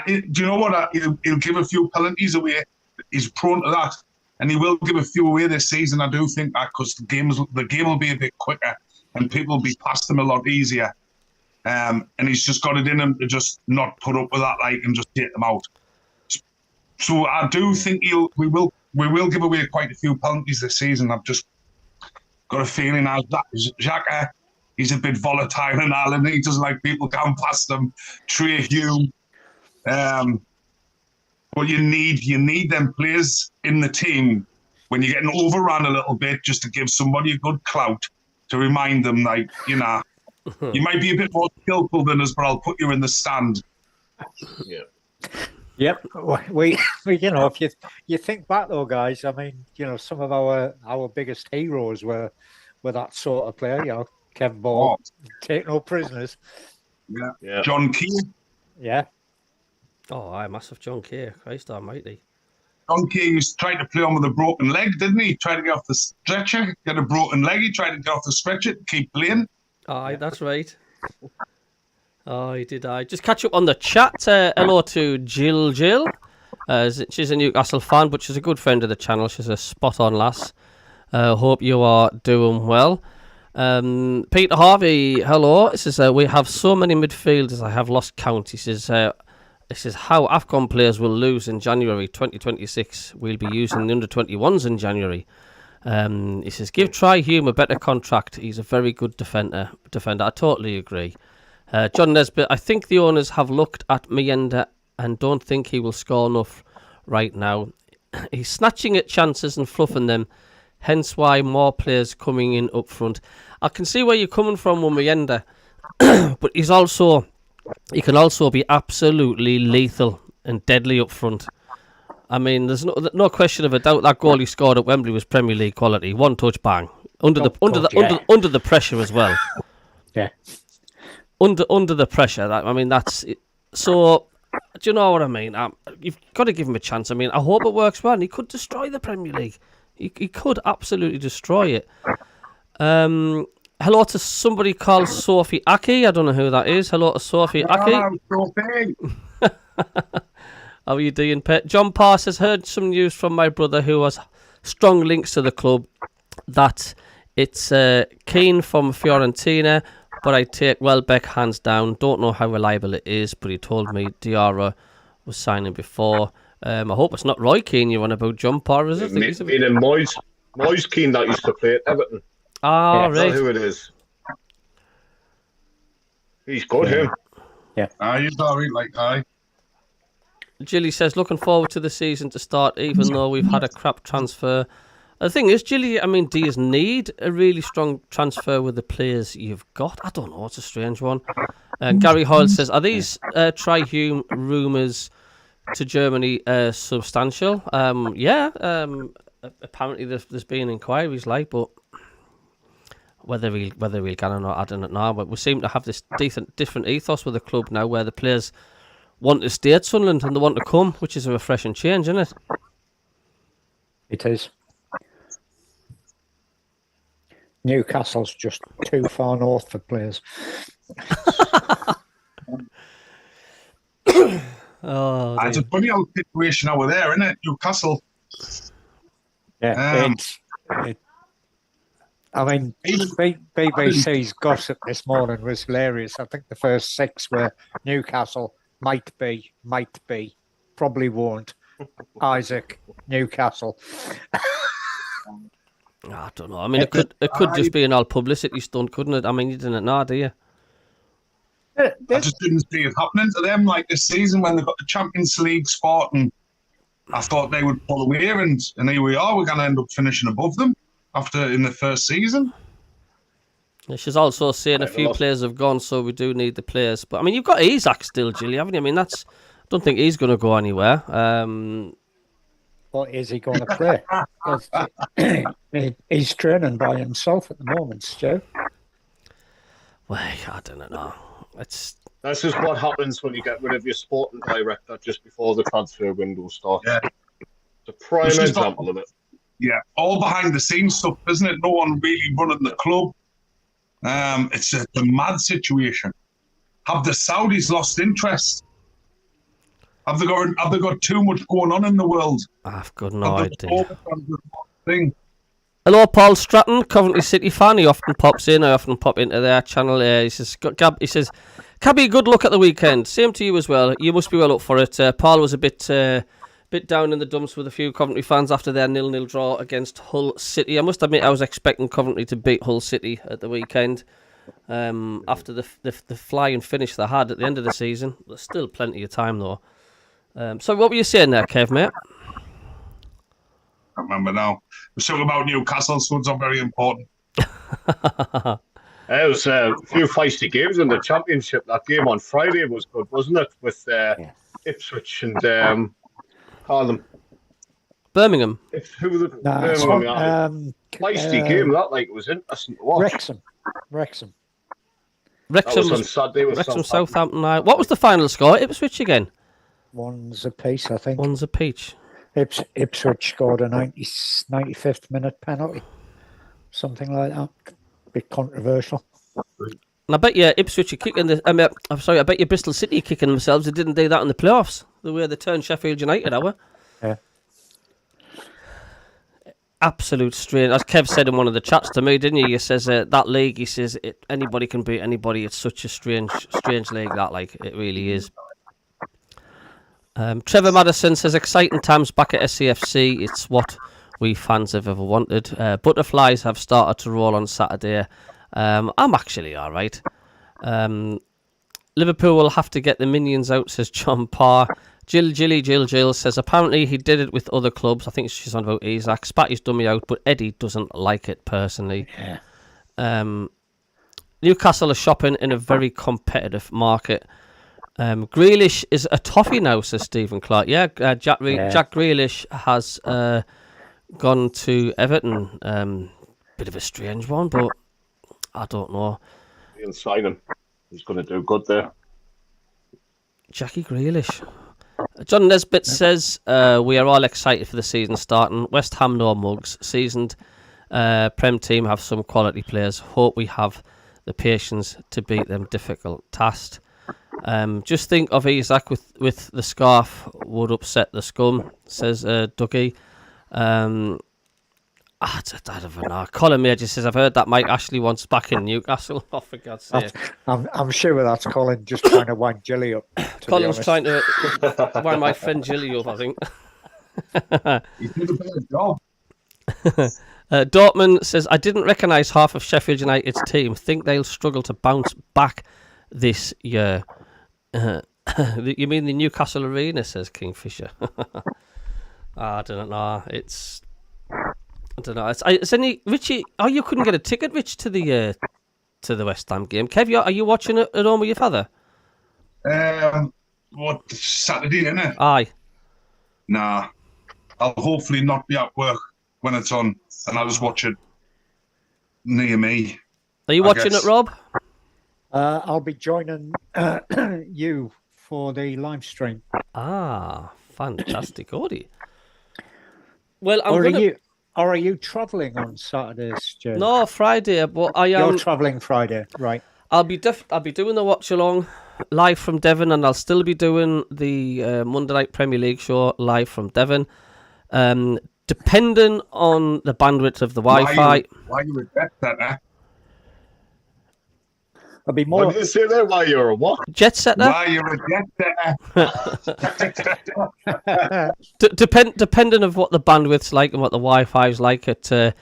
Do you know what? He'll give a few penalties away. He's prone to that, and he will give a few away this season. I do think that because the game will be a bit quicker, and people will be past him a lot easier. And he's just got it in him to just not put up with that, and just take them out. So I do think we will give away quite a few penalties this season. I've just got a feeling as that Xhaka, he's a bit volatile in Ireland. He doesn't like people going past him. Trey Hume. But you need them players in the team when you're getting overrun a little bit, just to give somebody a good clout to remind them, you might be a bit more skillful than us, but I'll put you in the stand. Yeah. Yep. We if you think back though, guys, I mean, some of our biggest heroes were that sort of player, Kev Ball, take no prisoners. Yeah. John Key. Yeah. Oh, aye, massive John Key. Christ almighty. John Key used to try to play on with a broken leg, didn't he? He tried to get off the stretcher, get a broken leg. He tried to get off the stretcher, keep playing. Aye, that's right. Oh, he did. Just catch up on the chat. Hello to Jill. She's a Newcastle fan, but she's a good friend of the channel. She's a spot-on lass. Hope you are doing well. Peter Harvey, hello. He says, we have so many midfielders, I have lost count. He says, how AFCON players will lose in January 2026. We'll be using the under-21s in January. He says, give Trey Hume a better contract. He's a very good defender. I totally agree. John Nesbitt, I think the owners have looked at Mienda and don't think he will score enough right now. He's snatching at chances and fluffing them, hence why more players coming in up front. I can see where you're coming from with Mienda, but he can also be absolutely lethal and deadly up front. I mean, there's no question of a doubt that goal he scored at Wembley was Premier League quality. One touch, bang, under the pressure as well. Yeah. Under the pressure, that's it. So, do you know what I mean? You've got to give him a chance. I mean, I hope it works well. And he could destroy the Premier League. He could absolutely destroy it. Hello to somebody called Sophie Aki. I don't know who that is. Hello to Sophie Aki. Hello, Sophie. How are you doing, Pet? John Pass has heard some news from my brother who has strong links to the club that it's Keane from Fiorentina, but I take Welbeck hands down. Don't know how reliable it is, but he told me Diarra was signing before. I hope it's not Roy Keane you're on about, John Parr, is it? Meaning Moyes Keane that used to play at Everton. Right. That's who it is. He's good, him. Yeah. He's all right, aye. Gilly says, looking forward to the season to start, even though we've had a crap transfer. The thing is, Gilly, do you need a really strong transfer with the players you've got? I don't know, it's a strange one. Gary Hoyle says, are these Trey Hume rumours to Germany substantial? Apparently there's been inquiries, but whether he'll get or not, I don't know. But we seem to have this different ethos with the club now, where the players want to stay at Sunderland and they want to come, which is a refreshing change, isn't it? It is. Newcastle's just too far north for players. It's a funny old situation over there, isn't it? Newcastle. Yeah, I mean, BBC's gossip this morning was hilarious. I think the first 6 were Newcastle, might be, probably won't. Isaac, Newcastle. I don't know. I mean, it could just be an all publicity stunt, couldn't it? I mean, you didn't know, do you? I just didn't see it happening to them like this season when they got the Champions League spot, and I thought they would pull away, and here we are. We're going to end up finishing above them in the first season. She's also saying a few players have gone, so we do need the players. But I mean, you've got Isaac still, Gilly, haven't you? I mean, I don't think he's going to go anywhere. What is he going to play? He's training by himself at the moment, Stu. Well, I don't know. That's just what happens when you get rid of your sporting director just before the transfer window starts. Yeah. It's a prime example of it. Yeah, all behind the scenes stuff, isn't it? No one really running the club. It's a mad situation. Have the Saudis lost interest? Have they got too much going on in the world? I've got no idea. Thing. Hello, Paul Stratton, Coventry City fan. He often pops in. I often pop into their channel. He says, Cabbie, good luck at the weekend. Same to you as well. You must be well up for it. Paul was a bit down in the dumps with a few Coventry fans after their 0-0 draw against Hull City. I must admit, I was expecting Coventry to beat Hull City at the weekend. After the flying finish they had at the end of the season. There's still plenty of time, though. So what were you saying there, Kev, mate? I remember now. We're talking about Newcastle, so it's not very important. There was a few feisty games in the Championship. That game on Friday was good, wasn't it? With Ipswich and Harlem. Birmingham. Who were the Birmingham? Feisty game. That it was interesting to watch. Wrexham. That was on Saturday. Wrexham Southampton. What was the final score? Ipswich again. 1 apiece, I think. 1 apiece. Ipswich scored a 95th minute penalty, something like that. A bit controversial. And I bet you Ipswich are kicking I bet you Bristol City are kicking themselves. They didn't do that in the playoffs. The way they turned Sheffield United over. Yeah. Absolute strain. As Kev said in one of the chats to me, didn't he? He says that league. He says anybody can beat anybody. It's such a strange league that it really is. Trevor Madison says, exciting times back at SCFC. It's what we fans have ever wanted. Butterflies have started to roll on Saturday. I'm actually all right. Liverpool will have to get the minions out, says John Parr. Jill says, apparently he did it with other clubs. I think she's on about Isaac. Spatty's done me out, but Eddie doesn't like it personally. Yeah. Newcastle are shopping in a very competitive market. Grealish is a toffee now, says Stephen Clark. Yeah, Jack Grealish has gone to Everton. Bit of a strange one, but I don't know. He'll sign him. He's going to do good there. Jackie Grealish. John Nesbitt says, we are all excited for the season starting. West Ham no mugs. Seasoned Prem team have some quality players. Hope we have the patience to beat them difficult task. Just think of Isaac with the scarf would upset the scum, says Dougie. I don't know. Colin Major says, I've heard that Mike Ashley wants back in Newcastle. Oh, for God's sake. I'm sure that's Colin just trying to wind Gilly up. Colin's trying to wind my friend Gilly up, I think. He did a better job. Dortmund says, I didn't recognise half of Sheffield United's team. Think they'll struggle to bounce back this year. You mean the Newcastle Arena, says Kingfisher. I don't know. I don't know. Is any Richie? Oh, you couldn't get a ticket, Rich, to the West Ham game. Kev, are you watching it at home with your father? What, Saturday, innit? Aye. Nah. I'll hopefully not be at work when it's on, and I'll just watch it near me. Are you I watching guess. it, Rob? I'll be joining you for the live stream. Ah, fantastic, Odie. Well, Are you travelling on Saturdays, Stu? No, Friday, but I am. You're travelling Friday, right? I'll be doing the watch along live from Devon, and I'll still be doing the Monday Night Premier League show live from Devon. Depending on the bandwidth of the Wi-Fi. Why you regret that, eh? I'll be What more. did you say there? Why you're a what? Jet setter. Why you regret that? Depending of what the bandwidth's like and what the Wi-Fi's like, it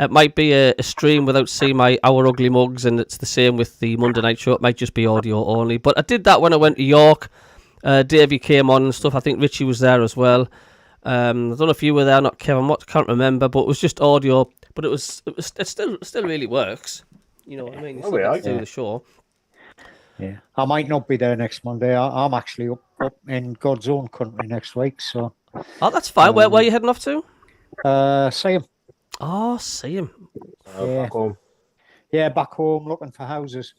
might be a stream without seeing our ugly mugs, and it's the same with the Monday night show. It might just be audio only. But I did that when I went to York. Davey came on and stuff. I think Richie was there as well. I don't know if you were there, not Kevin. Can't remember, but it was just audio. But it still really works. You know what I mean? You still get to do the show. Yeah, I might not be there next Monday. I'm actually up in God's own country next week. So. Oh, that's fine. Where are you heading off to? See him. Oh, see him. Yeah. Back home. Yeah, back home looking for houses.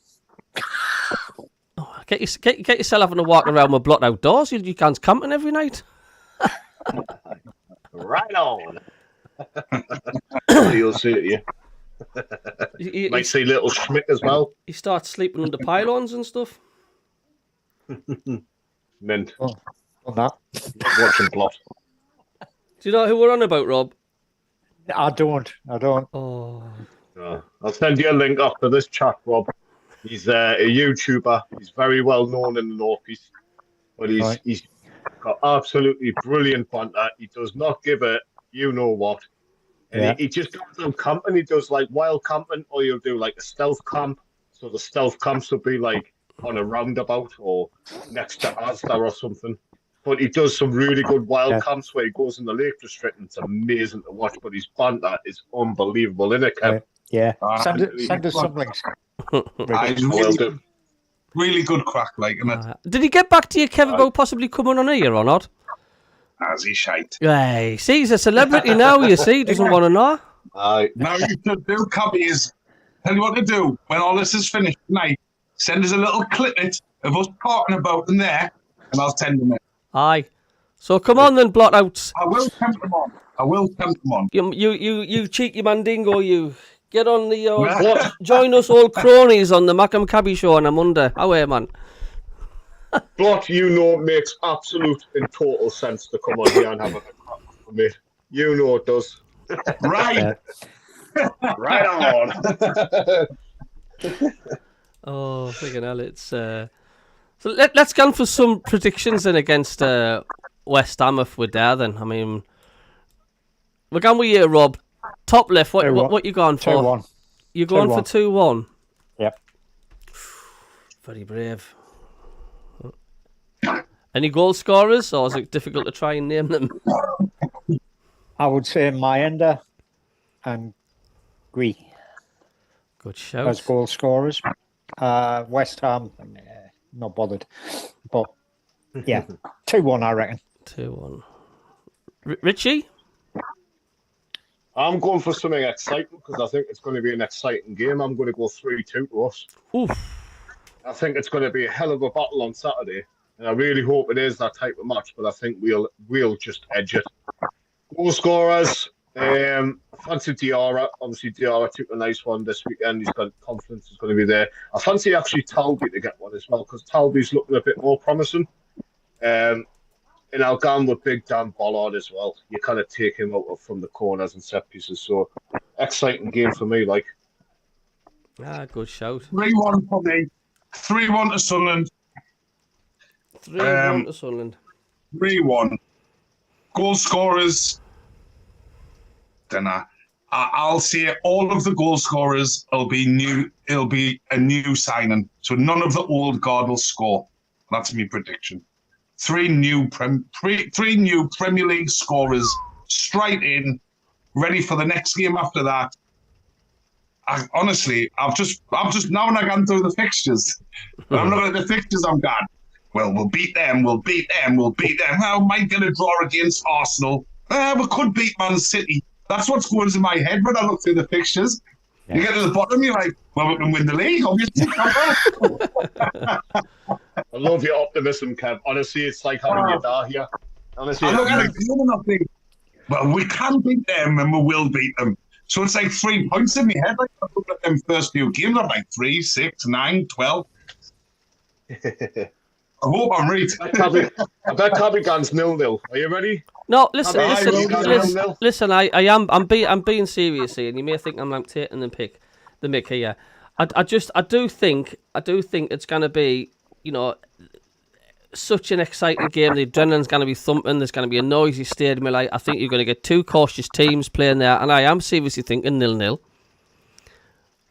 Oh, get yourself having a walk around with blocked outdoors. You can't camping every night. Right on. You'll see it, yeah. You Might see little Schmidt as well. You start sleeping under pylons and stuff. Mint. On that. Watching plot. Do you know who we're on about, Rob? I don't. Oh, I'll send you a link after this chat, Rob. He's a YouTuber. He's very well known in the Northeast, but he's got absolutely brilliant banter. He does not give a you know what. And he just goes on camping. He does like wild camping, or you'll do like a stealth camp. So the stealth camps will be like on a roundabout or next to Asda or something. But he does some really good wild camps where he goes in the Lake District, and it's amazing to watch. But his banter is unbelievable, isn't it, Kev? Yeah. Send us some links. Really good crack, like, isn't it? Did he get back to you, Kevin, about possibly coming on here or not? As he shite. Hey, see, he's a celebrity now, you see. He doesn't want to know. Now you should do, Cabbie, is tell you what to do. When all this is finished tonight, send us a little clip of us talking about them there, and I'll send them in. Aye. So come on then, blot out. I will tempt them on. You cheeky mandingo, you. Get on the... join us all cronies on the Mackem Cabbie show on a Monday. Away, man. Blot, it makes absolute and total sense to come on here and have a crack for me. It does. Right. Right on. Oh, freaking hell, it's... So let's go for some predictions then against West Ham if we're there then. I mean... We're going with you, Rob. Top left, what you going for? 2-1. You're going for 2-1? Yep. Very brave. Any goal scorers, or is it difficult to try and name them? I would say Mayenda and Gui Good shout. as goal scorers. West Ham, not bothered. But, yeah, 2-1, I reckon. 2-1. Richie? I'm going for something exciting because I think it's going to be an exciting game. I'm going to go 3-2 to us. Oof. I think it's going to be a hell of a battle on Saturday, and I really hope it is that type of match. But I think we'll just edge it. Goal scorers. Fancy Diarra. Obviously, Diarra took a nice one this weekend. He's got confidence. He's going to be there. I fancy actually Talby to get one as well because Talby's looking a bit more promising. And I'll go with Big Dan Bollard as well. You kind of take him out from the corners and set pieces. So, exciting game for me, like. Good shout. 3-1 for me. 3-1 to Sunderland. 3-1 to Sunderland. 3-1. Goal scorers. I'll say all of the goal scorers will be new. It'll be a new signing. So none of the old guard will score. That's my prediction. Three new Premier League scorers straight in, ready for the next game after that. I've just now when I gone through the fixtures. I'm looking at the fixtures. I'm gone. Well, we'll beat them. How am I going to draw against Arsenal? We could beat Man City. That's what's going in my head when I look through the fixtures. You get to the bottom, you're like, well, we can win the league, obviously. I love your optimism, Kev. Honestly, it's like having your dad here. Honestly, I look it's at like, it and I think, well, we can beat them and we will beat them. So it's like 3 points in my head. Like, I look at them first few games, I'm like 3, 6, 9, 12. I hope I'm right. I bet Cabby Guns 0-0. Are you ready? No, listen, Cabby, listen, Cabby, listen, 0-0. listen. I'm being serious here, and you may think I'm like taking the mick here. I do think it's going to be, you know, such an exciting game. The adrenaline's going to be thumping. There's going to be a noisy stadium. Like, I think you're going to get 2 cautious teams playing there, and I am seriously thinking 0-0.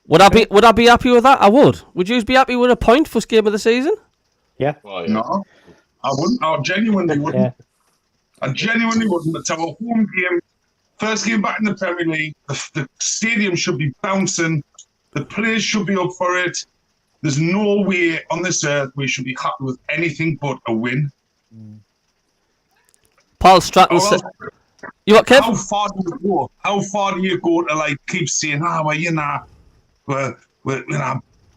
Would I be happy with that? I would. Would you be happy with a point first game of the season? Yeah. Oh, yeah. No, I wouldn't. I genuinely wouldn't. Yeah. I genuinely wouldn't. It's our home game. First game back in the Premier League. The stadium should be bouncing. The players should be up for it. There's no way on this earth we should be happy with anything but a win. Paul Stratton said, "You what, Kev?" How far do you go? How far do you go to like keep saying, well, you know, we're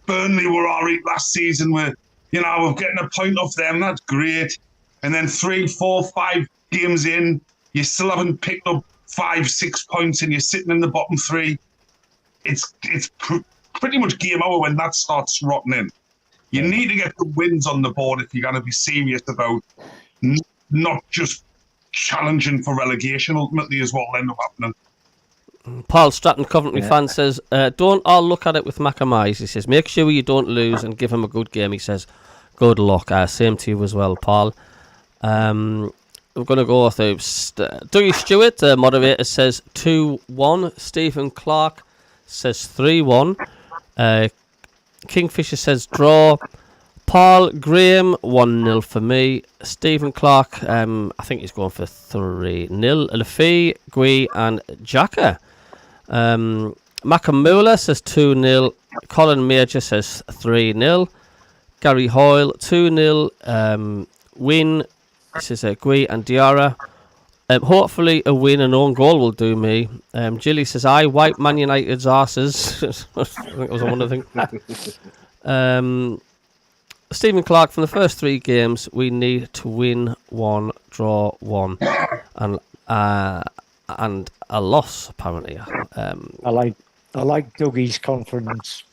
Burnley were all right last season. We're getting a point off them. That's great. And then 3, 4, 5 games in, you still haven't picked up 5, 6 points, and you're sitting in the bottom 3. It's pretty much game over when that starts rotting in. You need to get the wins on the board if you're going to be serious about not just challenging for relegation. Ultimately, is what will end up happening. Paul Stratton, Coventry fan, says, "Don't all look at it with Mackem eyes." He says, "Make sure you don't lose and give him a good game." He says, "Good luck." Same to you as well, Paul. We're going to go through. Dougie Stewart, the moderator, says 2-1. Stephen Clark says 3-1. Kingfisher says draw. Paul Graham 1-0 for me. Stephen Clark, I think he's going for 3-0. Lafee, Gui, and Jacka. Mackem Muller says 2-0. Colin Major says 3-0. Gary Hoyle 2-0. Win says Gui and Diarra. Hopefully a win and own goal will do me. Gilly says I wipe Man United's arses. I think it was one of the things. Stephen Clark, from the first 3 games, we need to win 1, draw 1, and a loss apparently. I like Dougie's confidence.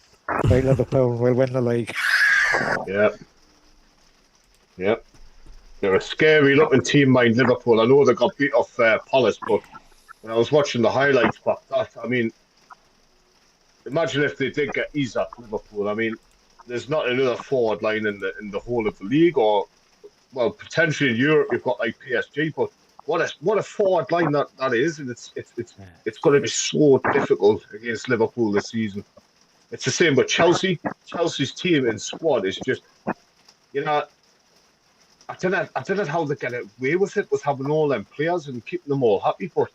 Right, Liverpool will win the league. Yep. They're a scary looking team, mind Liverpool. I know they got beat off Palace, but when I was watching the highlights back that, I mean, imagine if they did get Isak, Liverpool. I mean, there's not another forward line in the whole of the league, or well, potentially in Europe you've got like PSG, but what a forward line that is, and it's going to be so difficult against Liverpool this season. It's the same with Chelsea. Chelsea's team and squad is just, you know, I don't know how they get away with it, with having all them players and keeping them all happy. But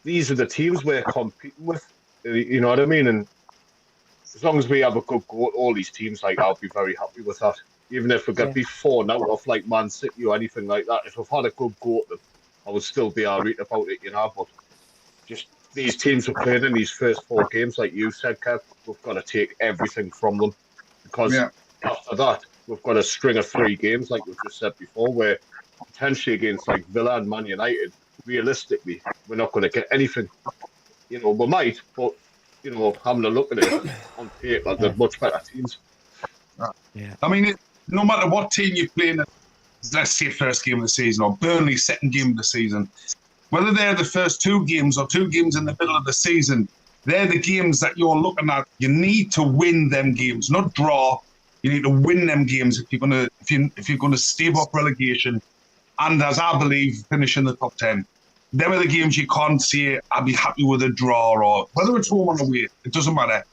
these are the teams we're competing with. You know what I mean? And as long as we have a good go at all these teams, like, I'll be very happy with that. Even if we get beat 4-0 off like Man City or anything like that, if we've had a good go at them, I would still be alright about it, you know. But just these teams we're playing in these first 4 games, like you said, Kev, we've got to take everything from them, because after that, we've got a string of 3 games, like we've just said before, where potentially against like Villa and Man United, realistically, we're not going to get anything. You know, we might, but, you know, having a look at it on paper, they're much better teams. Yeah. I mean, no matter what team you're playing, let's say first game of the season, or Burnley second game of the season, whether they're the first 2 games or 2 games in the middle of the season, they're the games that you're looking at. You need to win them games, not draw. You need to win them games if you're gonna stave off relegation, and as I believe, finish in the top 10. Them are the games you can't say I'll be happy with a draw, or whether it's home or away, it doesn't matter.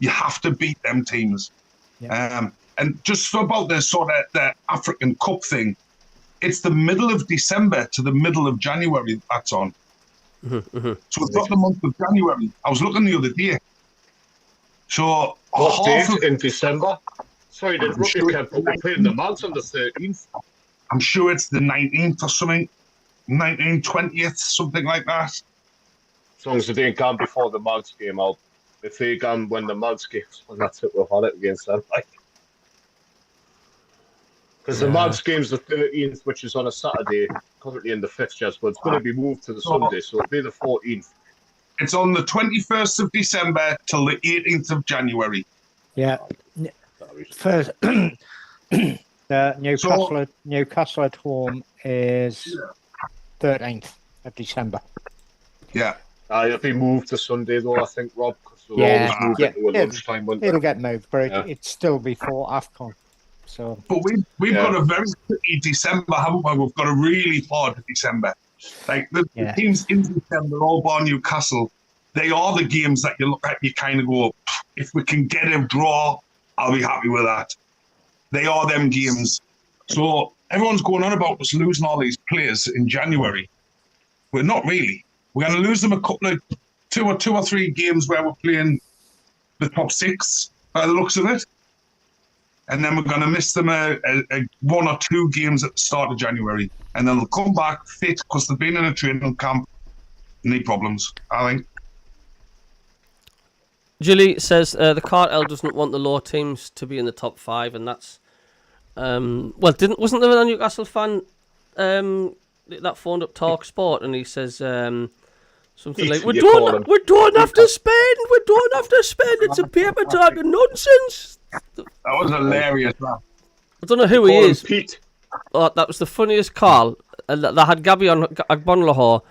You have to beat them teams. Yeah. And just about the sort of the African Cup thing, it's the middle of December to the middle of January that's on. So we've got the month of January. I was looking the other day. So what date in December? Sorry, did Rugby Camp play in the month on the 13th? I'm sure it's the 19th or something. 19th, 20th, something like that. As long as they didn't come before the Mounts game, I'll if they can win the Mads games, and that's it, we've had it against them. Because the Mads game's the 13th, which is on a Saturday, currently in the fixtures, but it's going to be moved to the Sunday, so it'll be the 14th. It's on the 21st of December till the 18th of January. Yeah. First, Newcastle at home is 13th of December. Yeah. It'll be moved to Sunday, though, I think, Rob. So Yeah, it'll get moved, but it's still before AFCON. So, but we've got a very tricky December, haven't we? We've got a really hard December. Like the teams in December, all bar Newcastle, they are the games that you look at, you kind of go, if we can get a draw, I'll be happy with that. They are them games. So everyone's going on about us losing all these players in January. We're not really. We're going to lose them a couple of two or three games where we're playing the top six by the looks of it. And then we're going to miss them a 1 or 2 games at the start of January. And then they'll come back fit because they've been in a training camp. Any problems, I think. Julie says the cartel doesn't want the lower teams to be in the top 5, and that's wasn't there a Newcastle fan that phoned up Talk Sport, and he says something like, "We don't have to spend. It's a paper talking nonsense." That was hilarious, man. I don't know who he is. Pete. Oh, that was the funniest call. They had Gabby on Agbonlahor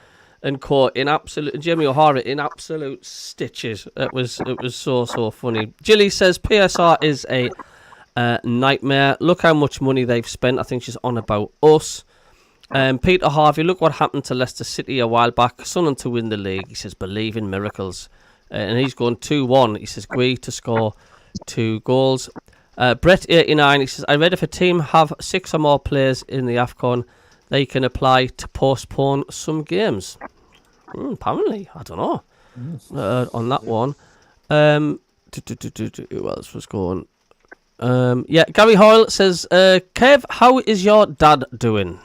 and caught in absolute Jamie O'Hara in absolute stitches. It was so funny. Jilly says PSR is a nightmare. Look how much money they've spent. I think she's on about us. Peter Harvey, look what happened to Leicester City a while back. Sunderland to win the league. He says believe in miracles, and he's going 2-1. He says Gui to score 2 goals. Brett 89, he says I read if a team have 6 or more players in the AFCON, they can apply to postpone some games. Apparently, I don't know. On that one. Who else was going? Gary Hoyle says, Kev, how is your dad doing?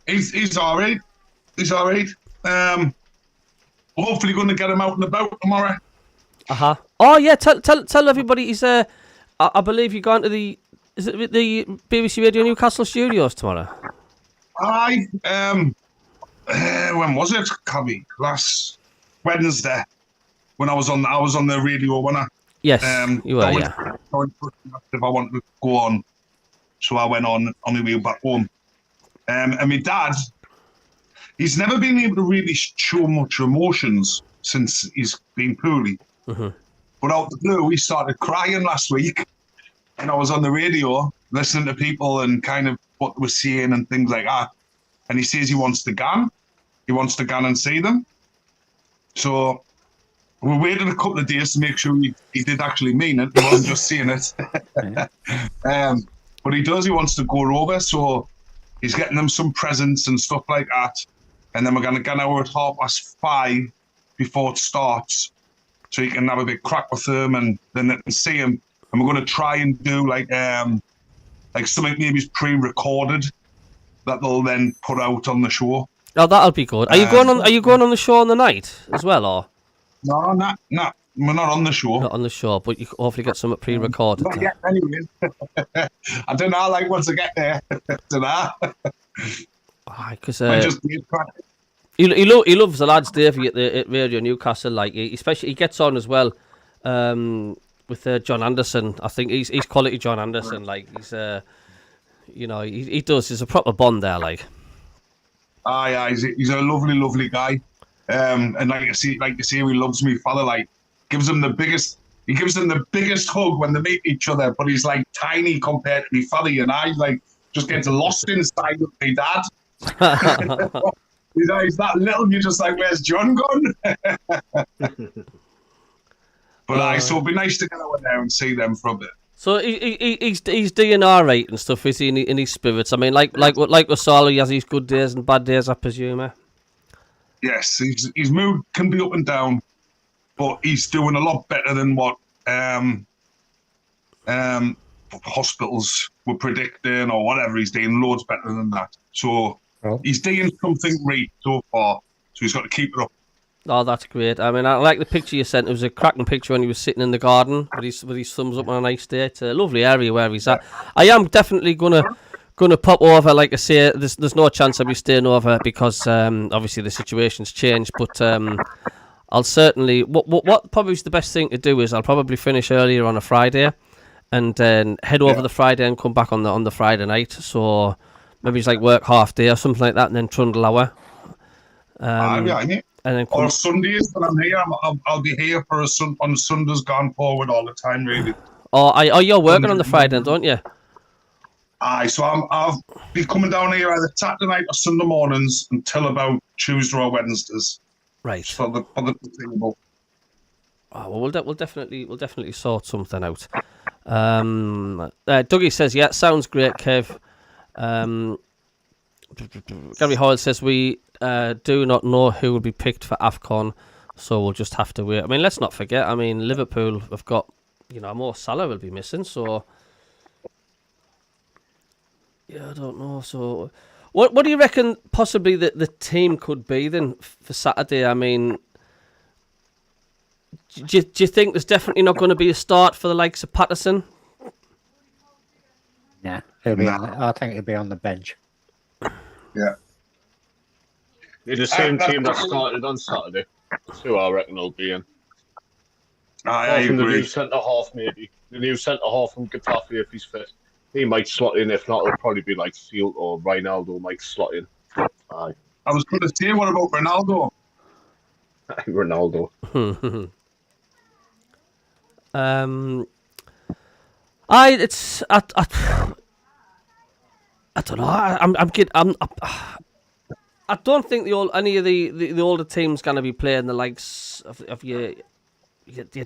He's all right. He's all right. We're hopefully going to get him out and about tomorrow. Oh yeah, tell everybody he's I believe you're going to the BBC Radio Newcastle studios tomorrow. Aye. When was it, Cabbie? Last Wednesday, when I was on the radio, wasn't I? Yes, you were. Yeah. If I wanted to go on, so I went on the way back home. And my dad, he's never been able to really show much emotions since he's been poorly. Mm-hmm. But out the blue, he started crying last week, and I was on the radio listening to people and kind of what they were saying and things like that. And he says he wants to go. He wants to go and see them. So we waited a couple of days to make sure he did actually mean it. He wasn't just saying it. But he does. He wants to go over. So he's getting them some presents and stuff like that. And then we're going to go now at 5:30 before it starts, so he can have a big crack with them, and then they can see him. And we're going to try and do like something maybe pre-recorded that they'll then put out on the show. Oh, that'll be good. Are you going on the show on the night as well, or? No, we're not on the show. Not on the show, but you can hopefully get something pre-recorded. Not yet, anyway. I don't know, like once I get there. Because he loves the lads, Davey, at Radio Newcastle. Like especially, he gets on as well with John Anderson. I think he's quality John Anderson. Like he's he does. There's a proper bond there. Like, he's a lovely guy. And like you see, he loves me father. Like gives him the biggest. He gives them the biggest hug when they meet each other, but he's like tiny compared to me father, and I like just gets lost inside with my dad. He's that little, you're just like, where's John gone? But so it'd be nice to get out there and see them for a bit. So he's doing all right and stuff, is he, in his spirits? I mean, like with Saul, he has his good days and bad days, I presume. Eh? Yes, his mood can be up and down, but he's doing a lot better than what hospitals were predicting or whatever. He's doing loads better than that. So he's doing something right so far. So he's got to keep it up. Oh, that's great. I mean, I like the picture you sent. It was a cracking picture when he was sitting in the garden with his thumbs up on a nice day. It's a lovely area where he's at. I am definitely gonna pop over. Like I say, there's no chance I'll be staying over because obviously the situation's changed. But I'll certainly. What probably is the best thing to do is I'll probably finish earlier on a Friday, and then head over the Friday and come back on the Friday night. So maybe it's like work half day or something like that, and then trundle hour. And then or Sundays when I'm here, I'll be here for on Sundays gone forward all the time, really. Oh, you're working on the Friday, don't you? Aye, so I'll be coming down here either Saturday night or Sunday mornings until about Tuesday or Wednesdays. Right. For the table. Oh, well, we'll definitely sort something out. Dougie says, yeah, sounds great, Kev. Gary Hoyle says we do not know who will be picked for AFCON, so we'll just have to wait. I mean, let's not forget, I mean, Liverpool have got, Mo Salah will be missing, so yeah, I don't know. So what do you reckon possibly the team could be then for Saturday? I mean, do you think there's definitely not going to be a start for the likes of Patterson? Yeah, I think he'll be on the bench. Yeah. They're the same team that started on Saturday. That's who I reckon will be in. I The agree. new centre-half, maybe. The new centre-half from Getafe, if he's fit. He might slot in. If not, it'll probably be like Field or Ronaldo might slot in. Aye. I was going to say, what about Ronaldo? Ronaldo. I don't know. I don't think any of the older teams going to be playing the likes of your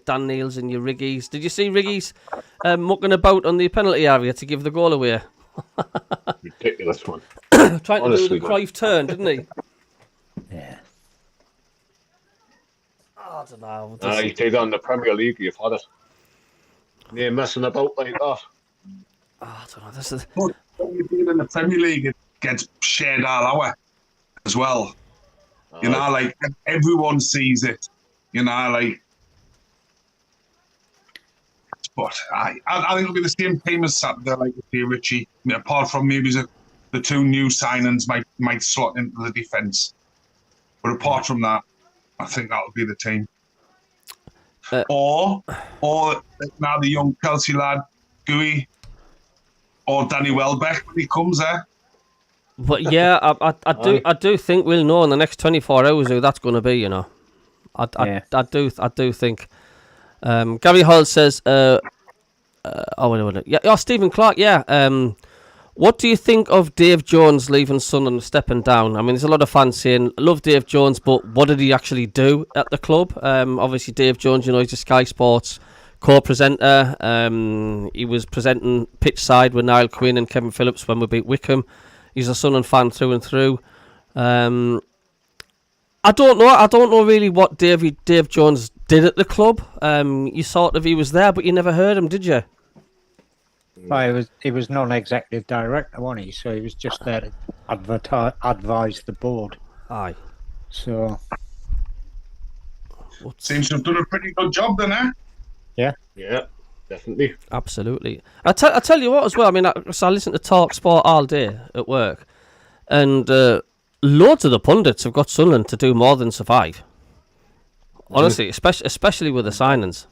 Dan Neils and your Riggies. Did you see Riggies mucking about on the penalty area to give the goal away? Ridiculous one. Trying Honestly, to do the Cruyff turn, didn't he? Yeah. I don't know. He did on the Premier League, you've had it. Yeah, messing about like that. I don't know. This is... But when you've been in the Premier League, it gets shared all hour as well. Like everyone sees it. But I think it'll be the same team as Saturday, like the Richie. Apart from maybe the two new signings might slot into the defence. But apart from that, I think that'll be the team. Or now the young Chelsea lad, Gooey, or Danny Welbeck when he comes there. But yeah, I do think we'll know in the next 24 hours who that's going to be. I do think. Gary Hall says, Stephen Clark, yeah. What do you think of Dave Jones leaving Sunderland and stepping down? I mean, there's a lot of fans saying, love Dave Jones, but what did he actually do at the club? Obviously, Dave Jones, he's a Sky Sports co-presenter. He was presenting Pitch Side with Niall Quinn and Kevin Phillips when we beat Wickham. He's a Sunderland fan through and through. I don't know really what Dave Jones did at the club. He was there, but you never heard him, did you? Well, he was non-executive director, wasn't he? So he was just there to advise the board. Aye. So seems to have done a pretty good job then, eh? Yeah, definitely. Absolutely. I tell you what as well. I mean, I listen to Talk Sport all day at work, and loads of the pundits have got Sunderland to do more than survive. Honestly, especially with the signings.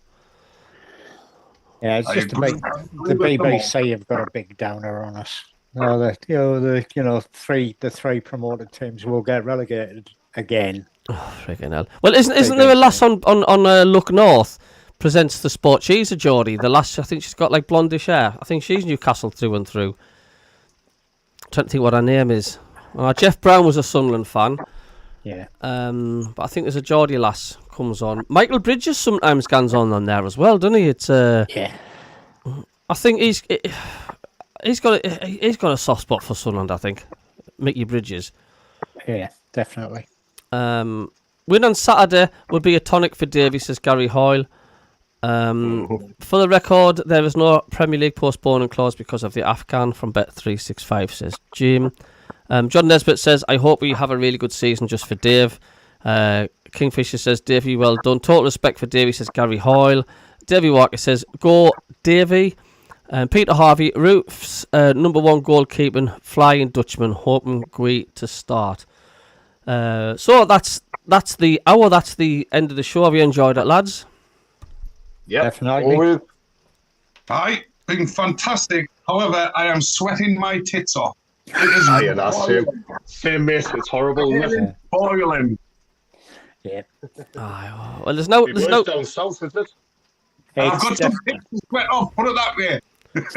yeah, it's just the BBC have got a big downer on us. The three promoted teams will get relegated again. Oh, freaking hell! Well, isn't there a lass on Look North presents the sport? She's a Geordie. The lass, I think she's got like blondish hair. I think she's Newcastle through and through. I'm trying to think what her name is. Jeff Brown was a Sunderland fan. Yeah. But I think there's a Geordie lass comes on. Michael Bridges sometimes goes on there as well, doesn't he? It's yeah. I think he's got a soft spot for Sunderland. I think Mickey Bridges. Yeah, definitely. Win on Saturday would be a tonic for Davey, says Gary Hoyle. For the record, there is no Premier League postponement clause because of the AFCON from Bet365, says Jim. John Nesbitt says, I hope we have a really good season just for Dave. Kingfisher says, Davey, well done. Total respect for Davey, says Gary Hoyle. Davey Walker says, go Davey. Peter Harvey, Roof's #1 goalkeeping, Flying Dutchman, hoping Gui to start. So that's the hour. That's the end of the show. Have you enjoyed it, lads? Yeah, Definitely. Aye, been fantastic. However, I am sweating my tits off. It is yeah, that's it. Same, mate. It's horrible, isn't it? boiling. Yeah. Aye, well, there's no. Down south, is it? I've got some tits to sweat off. Put it that way. It's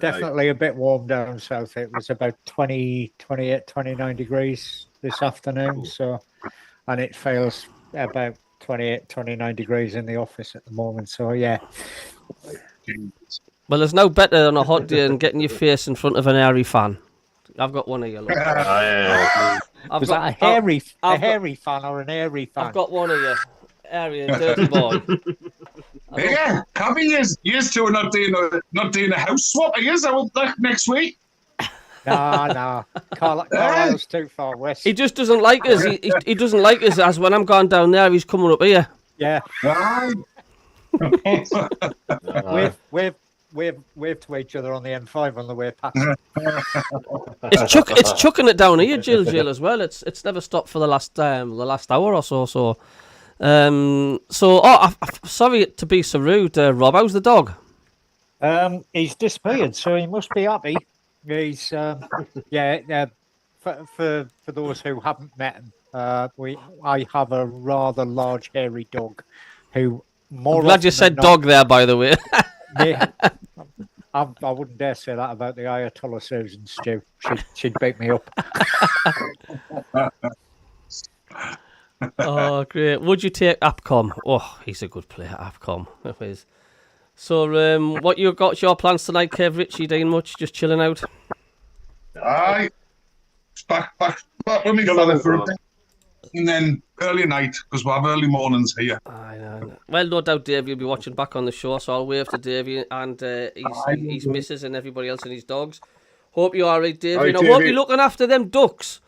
definitely a bit warm down south. It was about 28, 29 degrees this afternoon. So, and it feels about 28, 29 degrees in the office at the moment. So, yeah. Well, there's no better than a hot day than getting your face in front of an airy fan. I've got one of you. Look. Was that a hairy fan or an airy fan? I've got one of you. Airy and dirty boy. Yeah, Cabbie is. You two are not doing a house swap. Are you next week? No. Carlisle's too far west. He just doesn't like us. He doesn't like us as when I'm going down there, he's coming up here. Yeah. Aye. Wave to each other on the M5 on the way past. It's chucking it down here, Jill, as well. It's never stopped for the last hour or so. I'm sorry to be so rude, Rob. How's the dog? He's disappeared, so he must be happy. He's for those who haven't met him, I have a rather large hairy dog who more. I'm glad you said dog there, by the way. I wouldn't dare say that about the Ayatollah Susan Stew. She'd beat me up. Oh, great. Would you take Apcom? Oh, he's a good player, Apcom. So, what you got your plans tonight, Kev? Richie, doing much? Just chilling out? Aye. Back with me fella for a bit. And then early night, because we'll have early mornings here. I know. Well, no doubt Dave will be watching back on the show, so I'll wave to Davey and his missus and everybody else and his dogs. Hope you're all right, Davey. I hope you're looking after them ducks.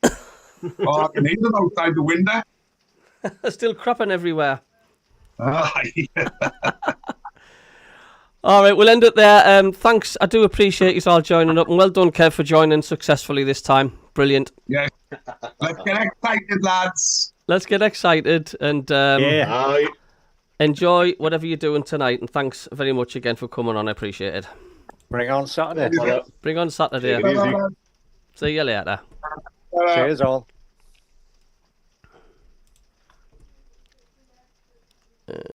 Oh, I can hear them outside the window. They're still crapping everywhere. Aye. All right, we'll end it there. Thanks. I do appreciate you all joining up, and well done, Kev, for joining successfully this time. Brilliant. Yeah. Let's get excited, lads. Let's get excited and enjoy whatever you're doing tonight. And thanks very much again for coming on. I appreciate it. Bring on Saturday. Bring on Saturday. Take it easy. See you later. Cheers all.